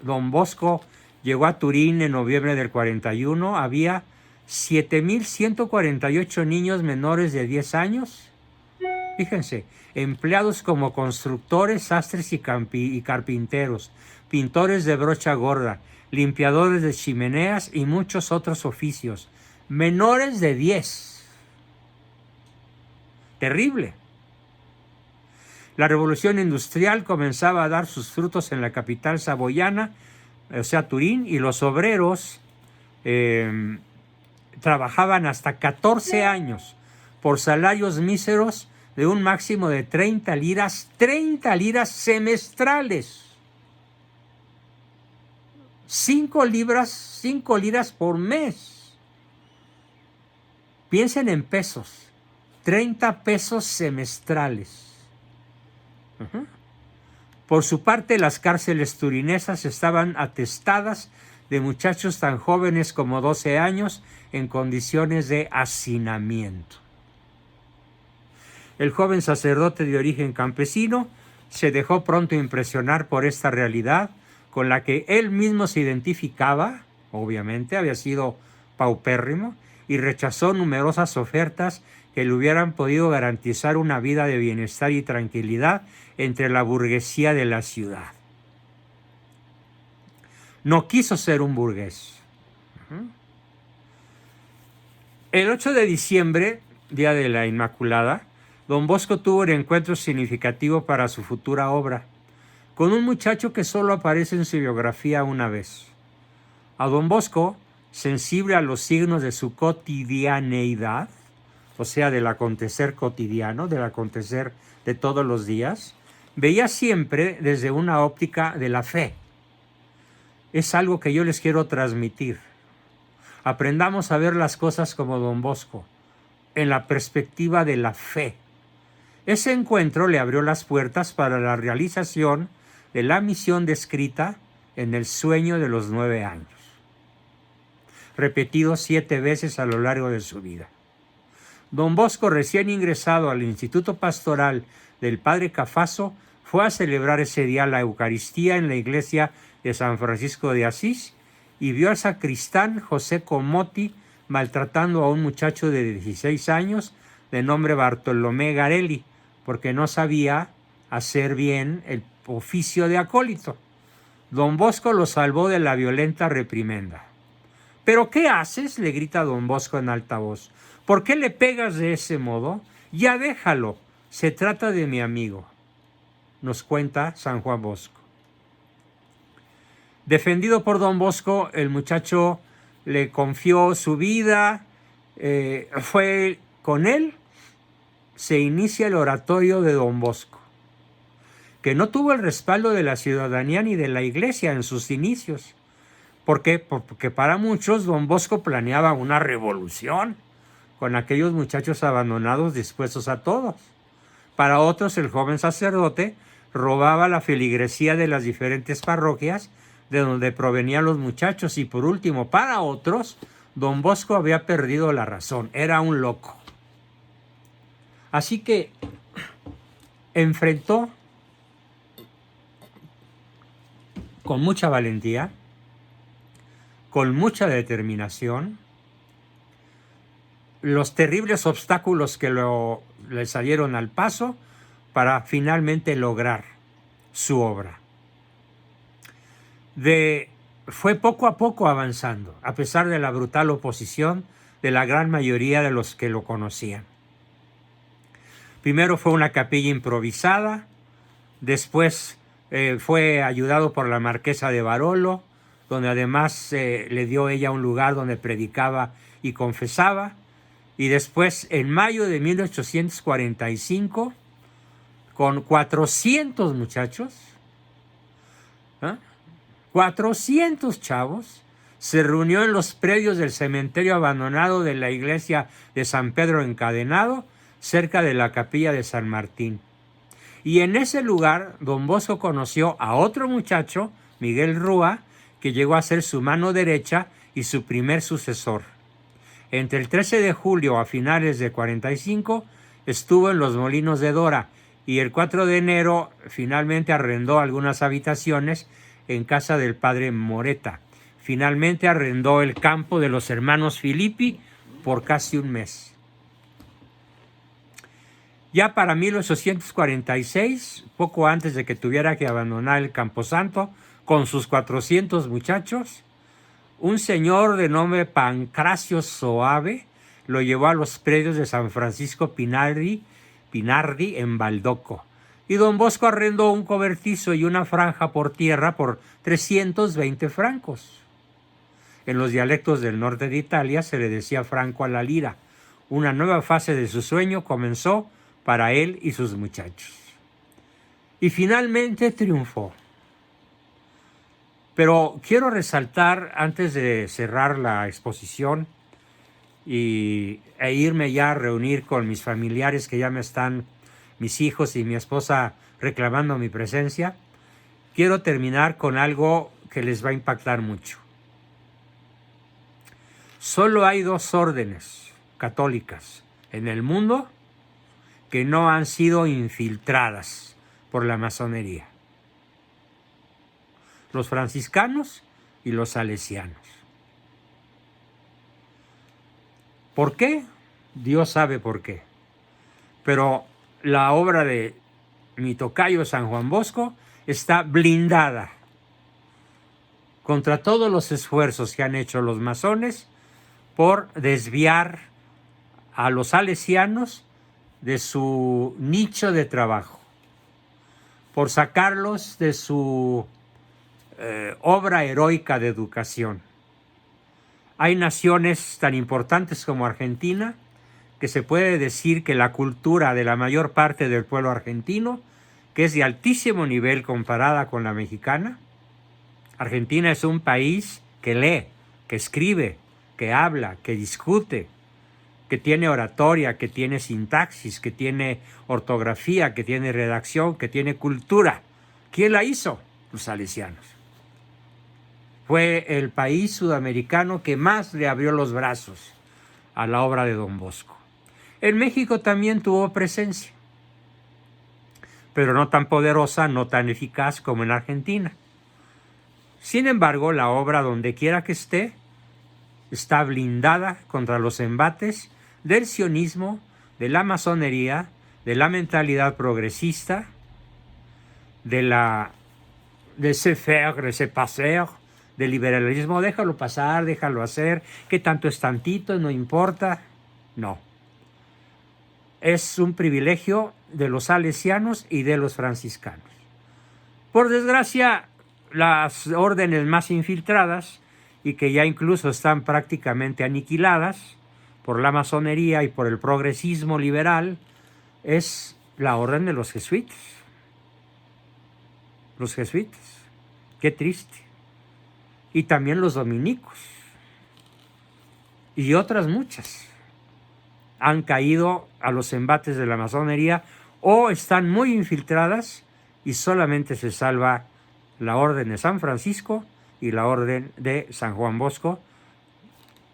Don Bosco llegó a Turín en noviembre del 41, había 7.148 niños menores de 10 años Fíjense, empleados como constructores, sastres y carpinteros, pintores de brocha gorda, limpiadores de chimeneas y muchos otros oficios. Menores de 10. Terrible. La revolución industrial comenzaba a dar sus frutos en la capital saboyana, o sea, Turín, y los obreros trabajaban hasta 14 años por salarios míseros de un máximo de 30 liras semestrales. 5 liras por mes. Piensen en pesos. 30 pesos semestrales. Por su parte, las cárceles turinesas estaban atestadas de muchachos tan jóvenes como 12 años en condiciones de hacinamiento. El joven sacerdote de origen campesino se dejó pronto impresionar por esta realidad con la que él mismo se identificaba, obviamente había sido paupérrimo, y rechazó numerosas ofertas que le hubieran podido garantizar una vida de bienestar y tranquilidad entre la burguesía de la ciudad. No quiso ser un burgués. El 8 de diciembre, día de la Inmaculada, don Bosco tuvo un encuentro significativo para su futura obra, con un muchacho que solo aparece en su biografía una vez. A don Bosco, sensible a los signos de su cotidianeidad, o sea, del acontecer cotidiano, del acontecer de todos los días, veía siempre desde una óptica de la fe. Es algo que yo les quiero transmitir. Aprendamos a ver las cosas como don Bosco, en la perspectiva de la fe. Ese encuentro le abrió las puertas para la realización de la misión descrita en el sueño de los 9 años, repetido 7 veces a lo largo de su vida. Don Bosco, recién ingresado al Instituto Pastoral del Padre Cafaso, fue a celebrar ese día la Eucaristía en la iglesia de San Francisco de Asís y vio al sacristán José Comotti maltratando a un muchacho de 16 años de nombre Bartolomé Garelli, porque no sabía hacer bien el oficio de acólito. Don Bosco lo salvó de la violenta reprimenda. ¿Pero qué haces?, le grita don Bosco en alta voz. ¿Por qué le pegas de ese modo? Ya déjalo, se trata de mi amigo, nos cuenta San Juan Bosco. Defendido por don Bosco, el muchacho le confió su vida, fue con él, se inicia el oratorio de don Bosco, que no tuvo el respaldo de la ciudadanía ni de la iglesia en sus inicios. ¿Por qué? Porque para muchos don Bosco planeaba una revolución con aquellos muchachos abandonados dispuestos a todos. Para otros, el joven sacerdote robaba la feligresía de las diferentes parroquias de donde provenían los muchachos, y por último, para otros, don Bosco había perdido la razón, era un loco. Así que enfrentó con mucha valentía, con mucha determinación, los terribles obstáculos que le salieron al paso para finalmente lograr su obra. Fue poco a poco avanzando, a pesar de la brutal oposición de la gran mayoría de los que lo conocían. Primero fue una capilla improvisada, después fue ayudado por la marquesa de Barolo, donde además le dio ella un lugar donde predicaba y confesaba, y después en mayo de 1845, con 400 muchachos, 400 chavos, se reunió en los predios del cementerio abandonado de la iglesia de San Pedro Encadenado, cerca de la capilla de San Martín. Y en ese lugar, don Bosco conoció a otro muchacho, Miguel Rúa, que llegó a ser su mano derecha y su primer sucesor. Entre el 13 de julio a finales de 45 estuvo en los Molinos de Dora, y el 4 de enero finalmente arrendó algunas habitaciones en casa del padre Moreta. Finalmente arrendó el campo de los hermanos Filippi por casi un mes. Ya para 1846, poco antes de que tuviera que abandonar el Camposanto, con sus 400 muchachos, un señor de nombre Pancracio Soave lo llevó a los predios de San Francisco Pinardi en Baldoco. Y don Bosco arrendó un cobertizo y una franja por tierra por 320 francos. En los dialectos del norte de Italia se le decía franco a la lira. Una nueva fase de su sueño comenzó para él y sus muchachos. Y finalmente triunfó. Pero quiero resaltar, antes de cerrar la exposición e irme ya a reunir con mis familiares que ya me están, mis hijos y mi esposa, reclamando mi presencia, quiero terminar con algo que les va a impactar mucho. Solo hay 2 órdenes católicas en el mundo que no han sido infiltradas por la masonería: los franciscanos y los salesianos. ¿Por qué? Dios sabe por qué. Pero la obra de mi tocayo San Juan Bosco está blindada contra todos los esfuerzos que han hecho los masones por desviar a los salesianos de su nicho de trabajo, por sacarlos de su obra heroica de educación. Hay naciones tan importantes como Argentina que se puede decir que la cultura de la mayor parte del pueblo argentino, que es de altísimo nivel comparada con la mexicana. Argentina es un país que lee, que escribe, que habla, que discute, que tiene oratoria, que tiene sintaxis, que tiene ortografía, que tiene redacción, que tiene cultura. ¿Quién la hizo? Los salesianos. Fue el país sudamericano que más le abrió los brazos a la obra de don Bosco. En México también tuvo presencia, pero no tan poderosa, no tan eficaz como en Argentina. Sin embargo, la obra, donde quiera que esté, está blindada contra los embates del sionismo, de la masonería, de la mentalidad progresista, de laissez faire, laissez passer, del liberalismo. Déjalo pasar, déjalo hacer, que tanto es tantito, no importa. No. Es un privilegio de los salesianos y de los franciscanos. Por desgracia, las órdenes más infiltradas, y que ya incluso están prácticamente aniquiladas por la masonería y por el progresismo liberal, es la orden de los jesuitas. Los jesuitas. Qué triste. Y también los dominicos. Y otras muchas han caído a los embates de la masonería o están muy infiltradas, y solamente se salva la orden de San Francisco y la orden de San Juan Bosco,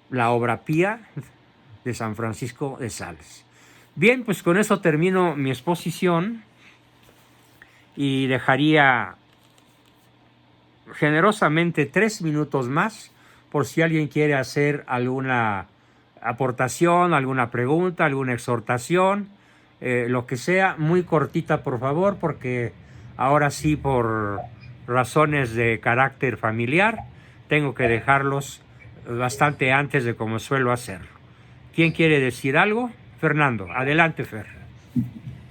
la obra pía de San Francisco de Sales. Bien, pues con eso termino mi exposición y dejaría generosamente 3 minutos más por si alguien quiere hacer alguna aportación, alguna pregunta, alguna exhortación, lo que sea, muy cortita por favor, porque ahora sí, por razones de carácter familiar, tengo que dejarlos bastante antes de como suelo hacerlo. ¿Quién quiere decir algo? Fernando, adelante, Fer.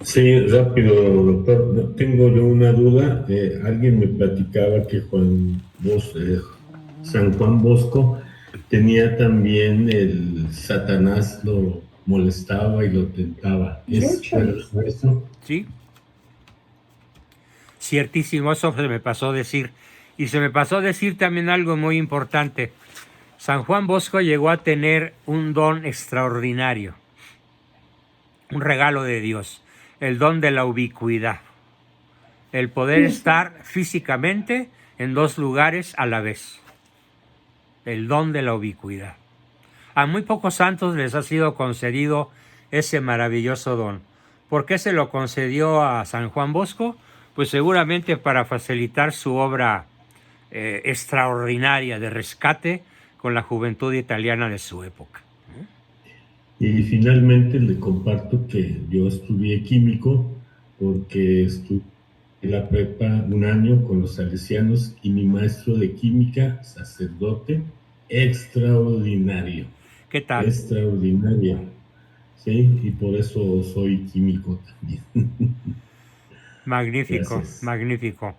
Sí, rápido, doctor. Tengo yo una duda. Alguien me platicaba que San Juan Bosco tenía también el Satanás, lo molestaba y lo tentaba. ¿Es verdad eso?
Sí. Ciertísimo, eso se me pasó a decir. Y se me pasó a decir también algo muy importante. San Juan Bosco llegó a tener un don extraordinario, un regalo de Dios, el don de la ubicuidad, el poder estar físicamente en 2 lugares a la vez, el don de la ubicuidad. A muy pocos santos les ha sido concedido ese maravilloso don. ¿Por qué se lo concedió a San Juan Bosco? Pues seguramente para facilitar su obra extraordinaria de rescate con la juventud italiana de su época.
Y finalmente le comparto que yo estudié químico porque estudié la prepa un año con los salesianos y mi maestro de química, sacerdote, extraordinario.
¿Qué tal?
Extraordinario. Sí, y por eso soy químico también.
Magnífico,
Gracias.
magnífico.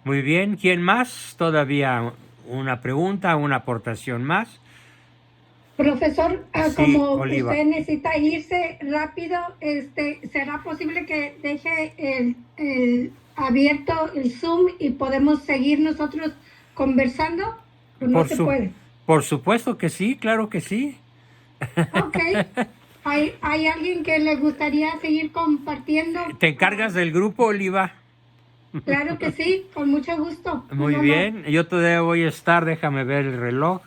Muy bien, ¿quién más? Todavía una pregunta, una aportación más.
Profesor,
Sí,
como
Oliva.
usted necesita irse rápido, ¿será posible que deje abierto el Zoom y podemos seguir nosotros conversando? ¿O no se puede?
Por supuesto que sí, claro que sí.
Ok. ¿Hay alguien que le gustaría seguir compartiendo?
¿Te encargas del grupo, Oliva?
Claro que sí, con mucho gusto.
Muy bien, yo todavía voy a estar, déjame ver el reloj,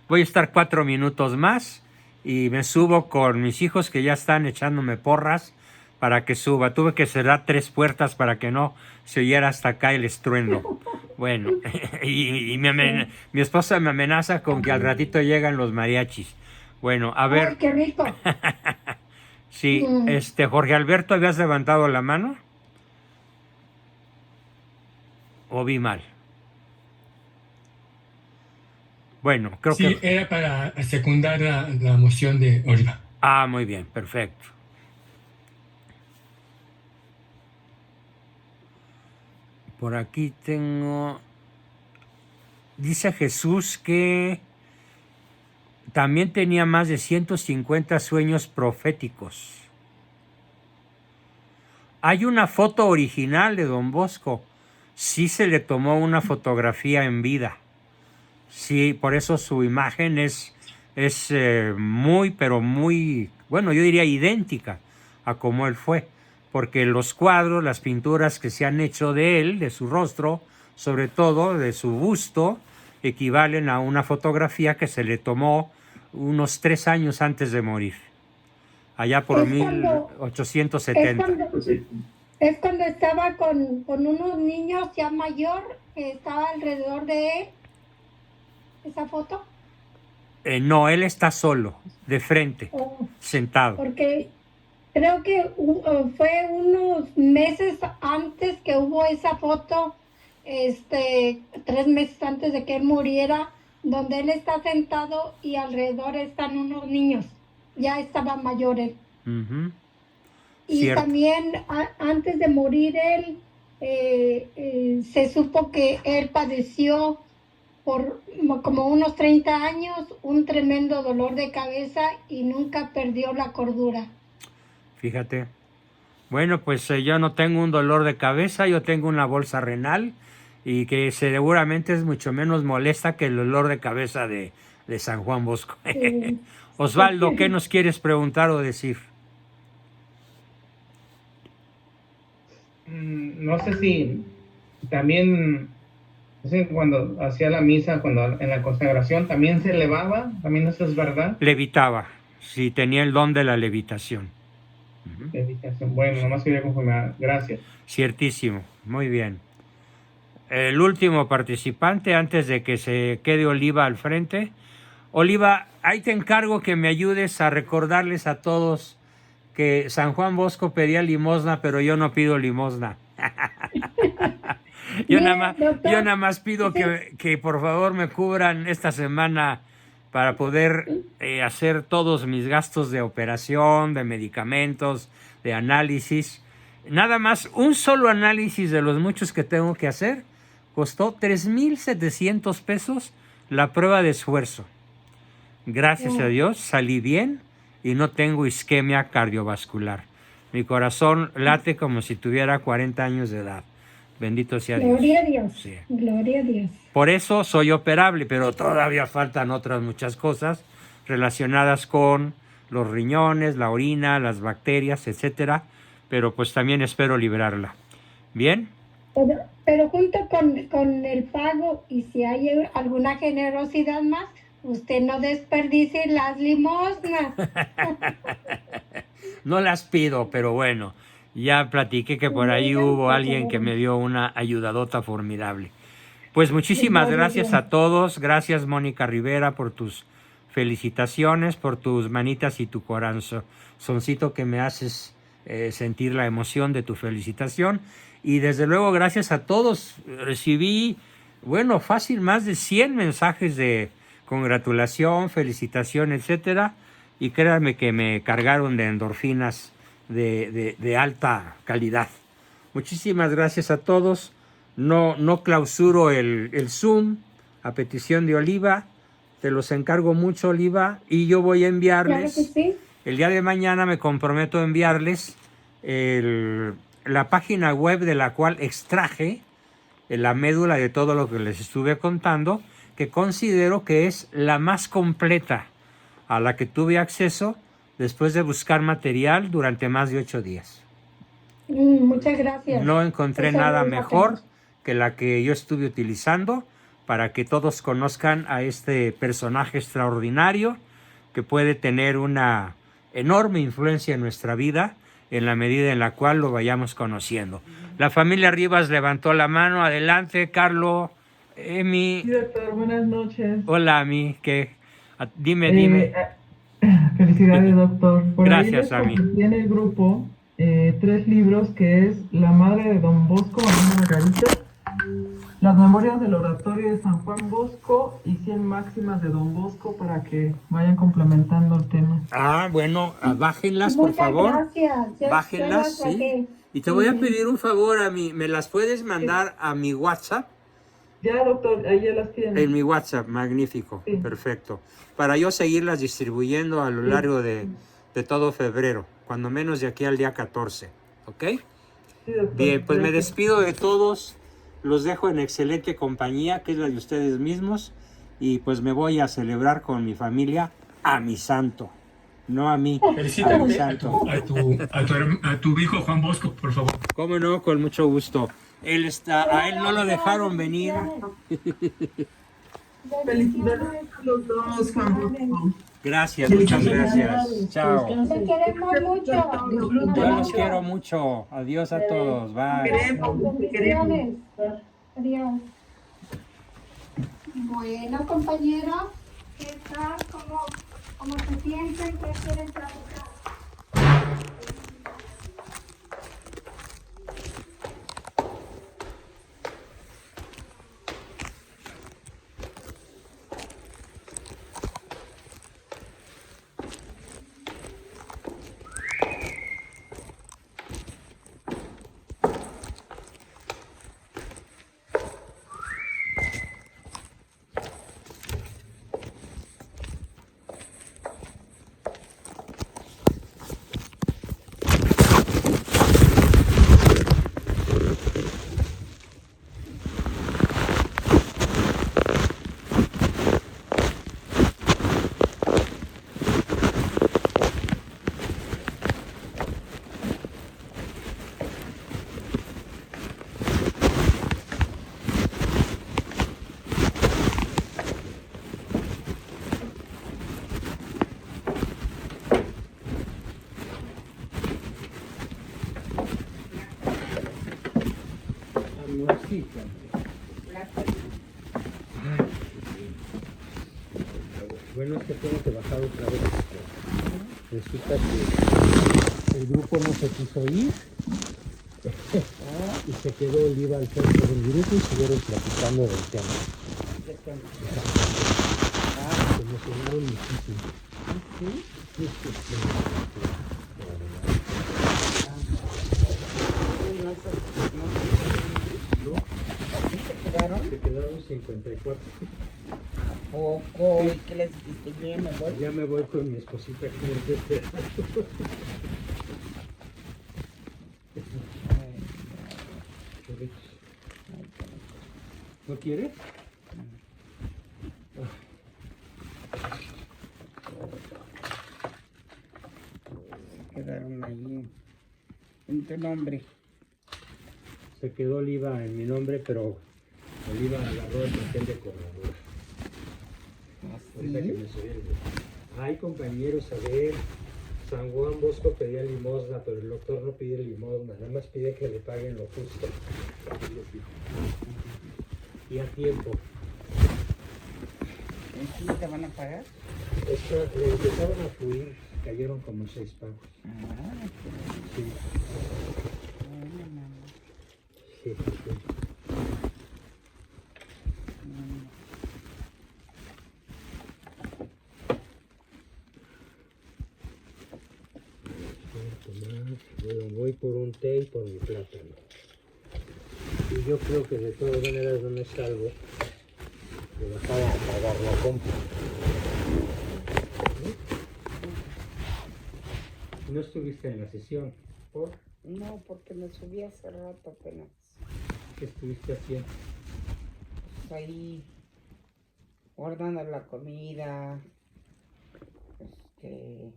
voy a estar 4 minutos más y me subo con mis hijos que ya están echándome porras para que suba. Tuve que cerrar 3 puertas para que no se oyera hasta acá el estruendo. Bueno, y mi esposa me amenaza con que al ratito llegan los mariachis. Bueno, a ver.
¡Ay, qué rico!
Sí, Jorge Alberto, ¿habías levantado la mano? ¿O vi mal? Bueno, creo
sí,
que...
era para secundar la moción de Oliva.
Ah, muy bien, perfecto. Por aquí tengo... Dice Jesús que también tenía más de 150 sueños proféticos. Hay una foto original de Don Bosco. Sí se le tomó una fotografía en vida. Sí, por eso su imagen es muy, pero muy, bueno, yo diría idéntica a como él fue. Porque los cuadros, las pinturas que se han hecho de él, de su rostro, sobre todo de su busto, equivalen a una fotografía que se le tomó unos 3 años antes de morir. Allá por 1870.
Es cuando estaba con unos niños ya mayor, que estaba alrededor de él. ¿Esa foto?
No, él está solo, de frente, sentado.
Porque creo que fue unos meses antes que hubo esa foto, 3 meses antes de que él muriera, donde él está sentado y alrededor están unos niños. Ya estaba mayor él.
Uh-huh.
Y
Cierto.
también antes de morir él, se supo que él padeció por como unos 30 años un tremendo dolor de cabeza y nunca perdió la cordura.
Fíjate. Bueno, pues yo no tengo un dolor de cabeza, yo tengo una bolsa renal y que seguramente es mucho menos molesta que el dolor de cabeza de San Juan Bosco. Sí. Osvaldo, ¿qué nos quieres preguntar o decir?
No sé si también, no sé, cuando hacía la misa, cuando en la consagración, ¿también se elevaba? ¿También eso es verdad?
Levitaba, sí, tenía el don de la levitación.
Levitación, bueno, nomás quería confirmar, gracias.
Ciertísimo, muy bien. El último participante, antes de que se quede Oliva al frente. Oliva, ahí te encargo que me ayudes a recordarles a todos que San Juan Bosco pedía limosna, pero yo no pido limosna. Yo nada más pido que por favor me cubran esta semana para poder hacer todos mis gastos de operación, de medicamentos, de análisis. Nada más, un solo análisis de los muchos que tengo que hacer costó 3,700 pesos la prueba de esfuerzo. Gracias a Dios salí bien y no tengo isquemia cardiovascular. Mi corazón late como si tuviera 40 años de edad. Bendito sea Dios.
Gloria a Dios.
Sí.
Gloria a Dios.
Por eso soy operable, pero todavía faltan otras muchas cosas relacionadas con los riñones, la orina, las bacterias, etcétera. Pero pues también espero librarla. ¿Bien?
Pero junto con el pago, y si hay alguna generosidad más, usted no desperdicie las limosnas.
No las pido, pero bueno, ya platiqué que por ahí hubo alguien que me dio una ayudadota formidable. Pues muchísimas gracias a todos. Gracias, Mónica Rivera, por tus felicitaciones por tus manitas y tu corazoncito que me haces sentir la emoción de tu felicitación. Y desde luego gracias a todos. Recibí, bueno, fácil más de 100 mensajes de congratulación, felicitación, etcétera. Y créanme que me cargaron de endorfinas de alta calidad. Muchísimas gracias a todos. No clausuro el Zoom a petición de Oliva. Te los encargo mucho, Oliva. Y yo voy a enviarles.
Claro que sí.
El día de mañana me comprometo a enviarles la página web de la cual extraje la médula de todo lo que les estuve contando, que considero que es la más completa a la que tuve acceso después de buscar material durante más de 8 días.
Muchas gracias.
No encontré
Eso
nada
vale la
mejor
pena.
que la que yo estuve utilizando para que todos conozcan a este personaje extraordinario que puede tener una enorme influencia en nuestra vida en la medida en la cual lo vayamos conociendo. La familia Rivas levantó la mano. Adelante, Carlos, Emi.
Sí, doctor, buenas noches.
Hola, Ami. Dime.
Felicidades, doctor. Por
Gracias,
ahí les
Ami.
compartí en el grupo 3 libros, que es La Madre de Don Bosco, Ana Margarita, Las Memorias del Oratorio de San Juan Bosco y 100 Máximas de Don Bosco, para que vayan complementando el tema.
Bueno, bájenlas, por
Muchas
favor.
gracias.
Bájenlas,
Yo las
sí.
saqué.
Y te voy a pedir un favor, Ami. ¿Me las puedes mandar a mi WhatsApp?
Ya, doctor, ahí ya las tienen.
En mi WhatsApp, magnífico,
Sí.
perfecto. Para yo seguirlas distribuyendo a lo largo de todo febrero, cuando menos de aquí al día 14, ¿ok?
Sí, doctor.
Bien, pues me
Gracias.
despido de todos, los dejo en excelente compañía, que es la de ustedes mismos, y pues me voy a celebrar con mi familia a mi santo, no a mí, a mi
Felicítame
santo.
a tu hijo Juan Bosco, por favor.
Cómo no, con mucho gusto. A él no lo dejaron venir.
Felicidades a los dos, Juan Bosco.
Gracias, muchas gracias. Chao.
Te queremos mucho.
Yo los quiero mucho. Adiós a todos. Bye.
Bendiciones. Adiós. Bueno, compañero, ¿qué tal? ¿Cómo se sienten? ¿Qué quieren platicar?
Bueno, es que tengo que bajar otra vez. Resulta que el grupo no se quiso ir y se quedó Oliva al centro del grupo y siguieron platicando del tema. Se emocionaron muchísimo. Se quedaron 54.
Poco, ¿y qué les dijiste? Yo ya me voy.
Ya me voy con mi esposita que me está esperando. ¿No quieres?
Quedaron ahí en tu nombre.
Se quedó Oliva en mi nombre, pero Oliva agarró el papel de corredor. Ahorita que me subí el... Ay, compañeros, a ver, San Juan Bosco pedía limosna, pero el doctor no pide limosna, nada más pide que le paguen lo justo. Y a tiempo.
¿Sí te van a pagar?
Le empezaron a fluir, cayeron como 6 pavos. Sí. Sí, sí. Voy por un té y por mi plátano. Y yo creo que de todas maneras no me salgo de bajar a pagar la compra. ¿No estuviste en la sesión? ¿Por?
No, porque me subí hace rato apenas.
¿Qué estuviste haciendo?
Pues ahí guardando la comida. Ay,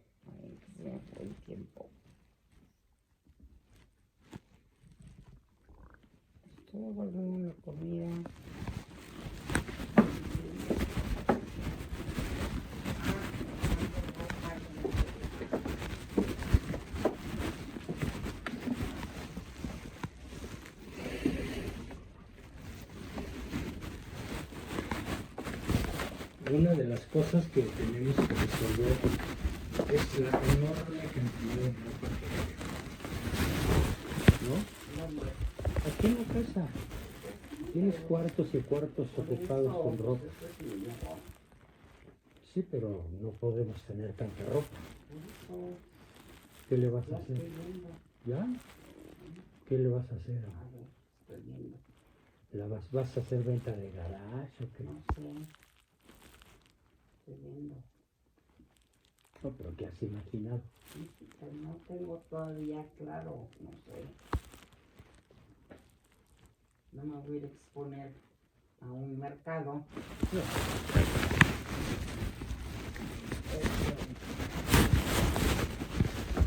se me fue el tiempo. Estuve guardando la comida.
Una de las cosas que tenemos que resolver es la enorme cantidad de ropa que hay. ¿No? Aquí en la casa tienes cuartos y cuartos ocupados con ropa. Sí, pero no podemos tener tanta ropa. ¿Qué le vas a hacer? ¿Ya? ¿Qué le vas a hacer? ¿Vas a hacer venta de garage o qué?
No sé. Estoy viendo.
No, pero ¿qué has imaginado?
Pues no tengo todavía claro, no sé. No me voy a ir a exponer a un mercado.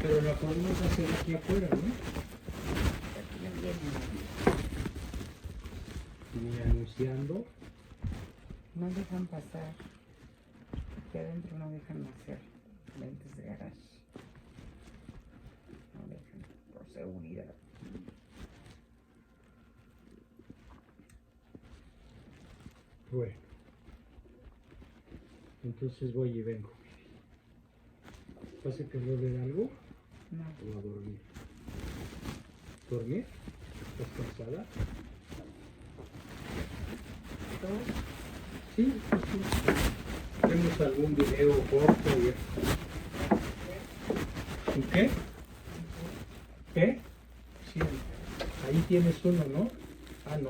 Pero la podemos hacer aquí afuera, ¿no?
Aquí me vienen.
Y anunciando.
No dejan pasar. Aquí adentro no dejan hacer lentes de garage. No dejan, por seguridad.
Bueno. Entonces voy y vengo. ¿Vas a querer ver algo?
No.
¿O a dormir? ¿Dormir? ¿Estás cansada? ¿No? Sí, sí. Tenemos algún video corto y qué? ¿Qué? Sí, ahí tienes uno, ¿no? Ah, no.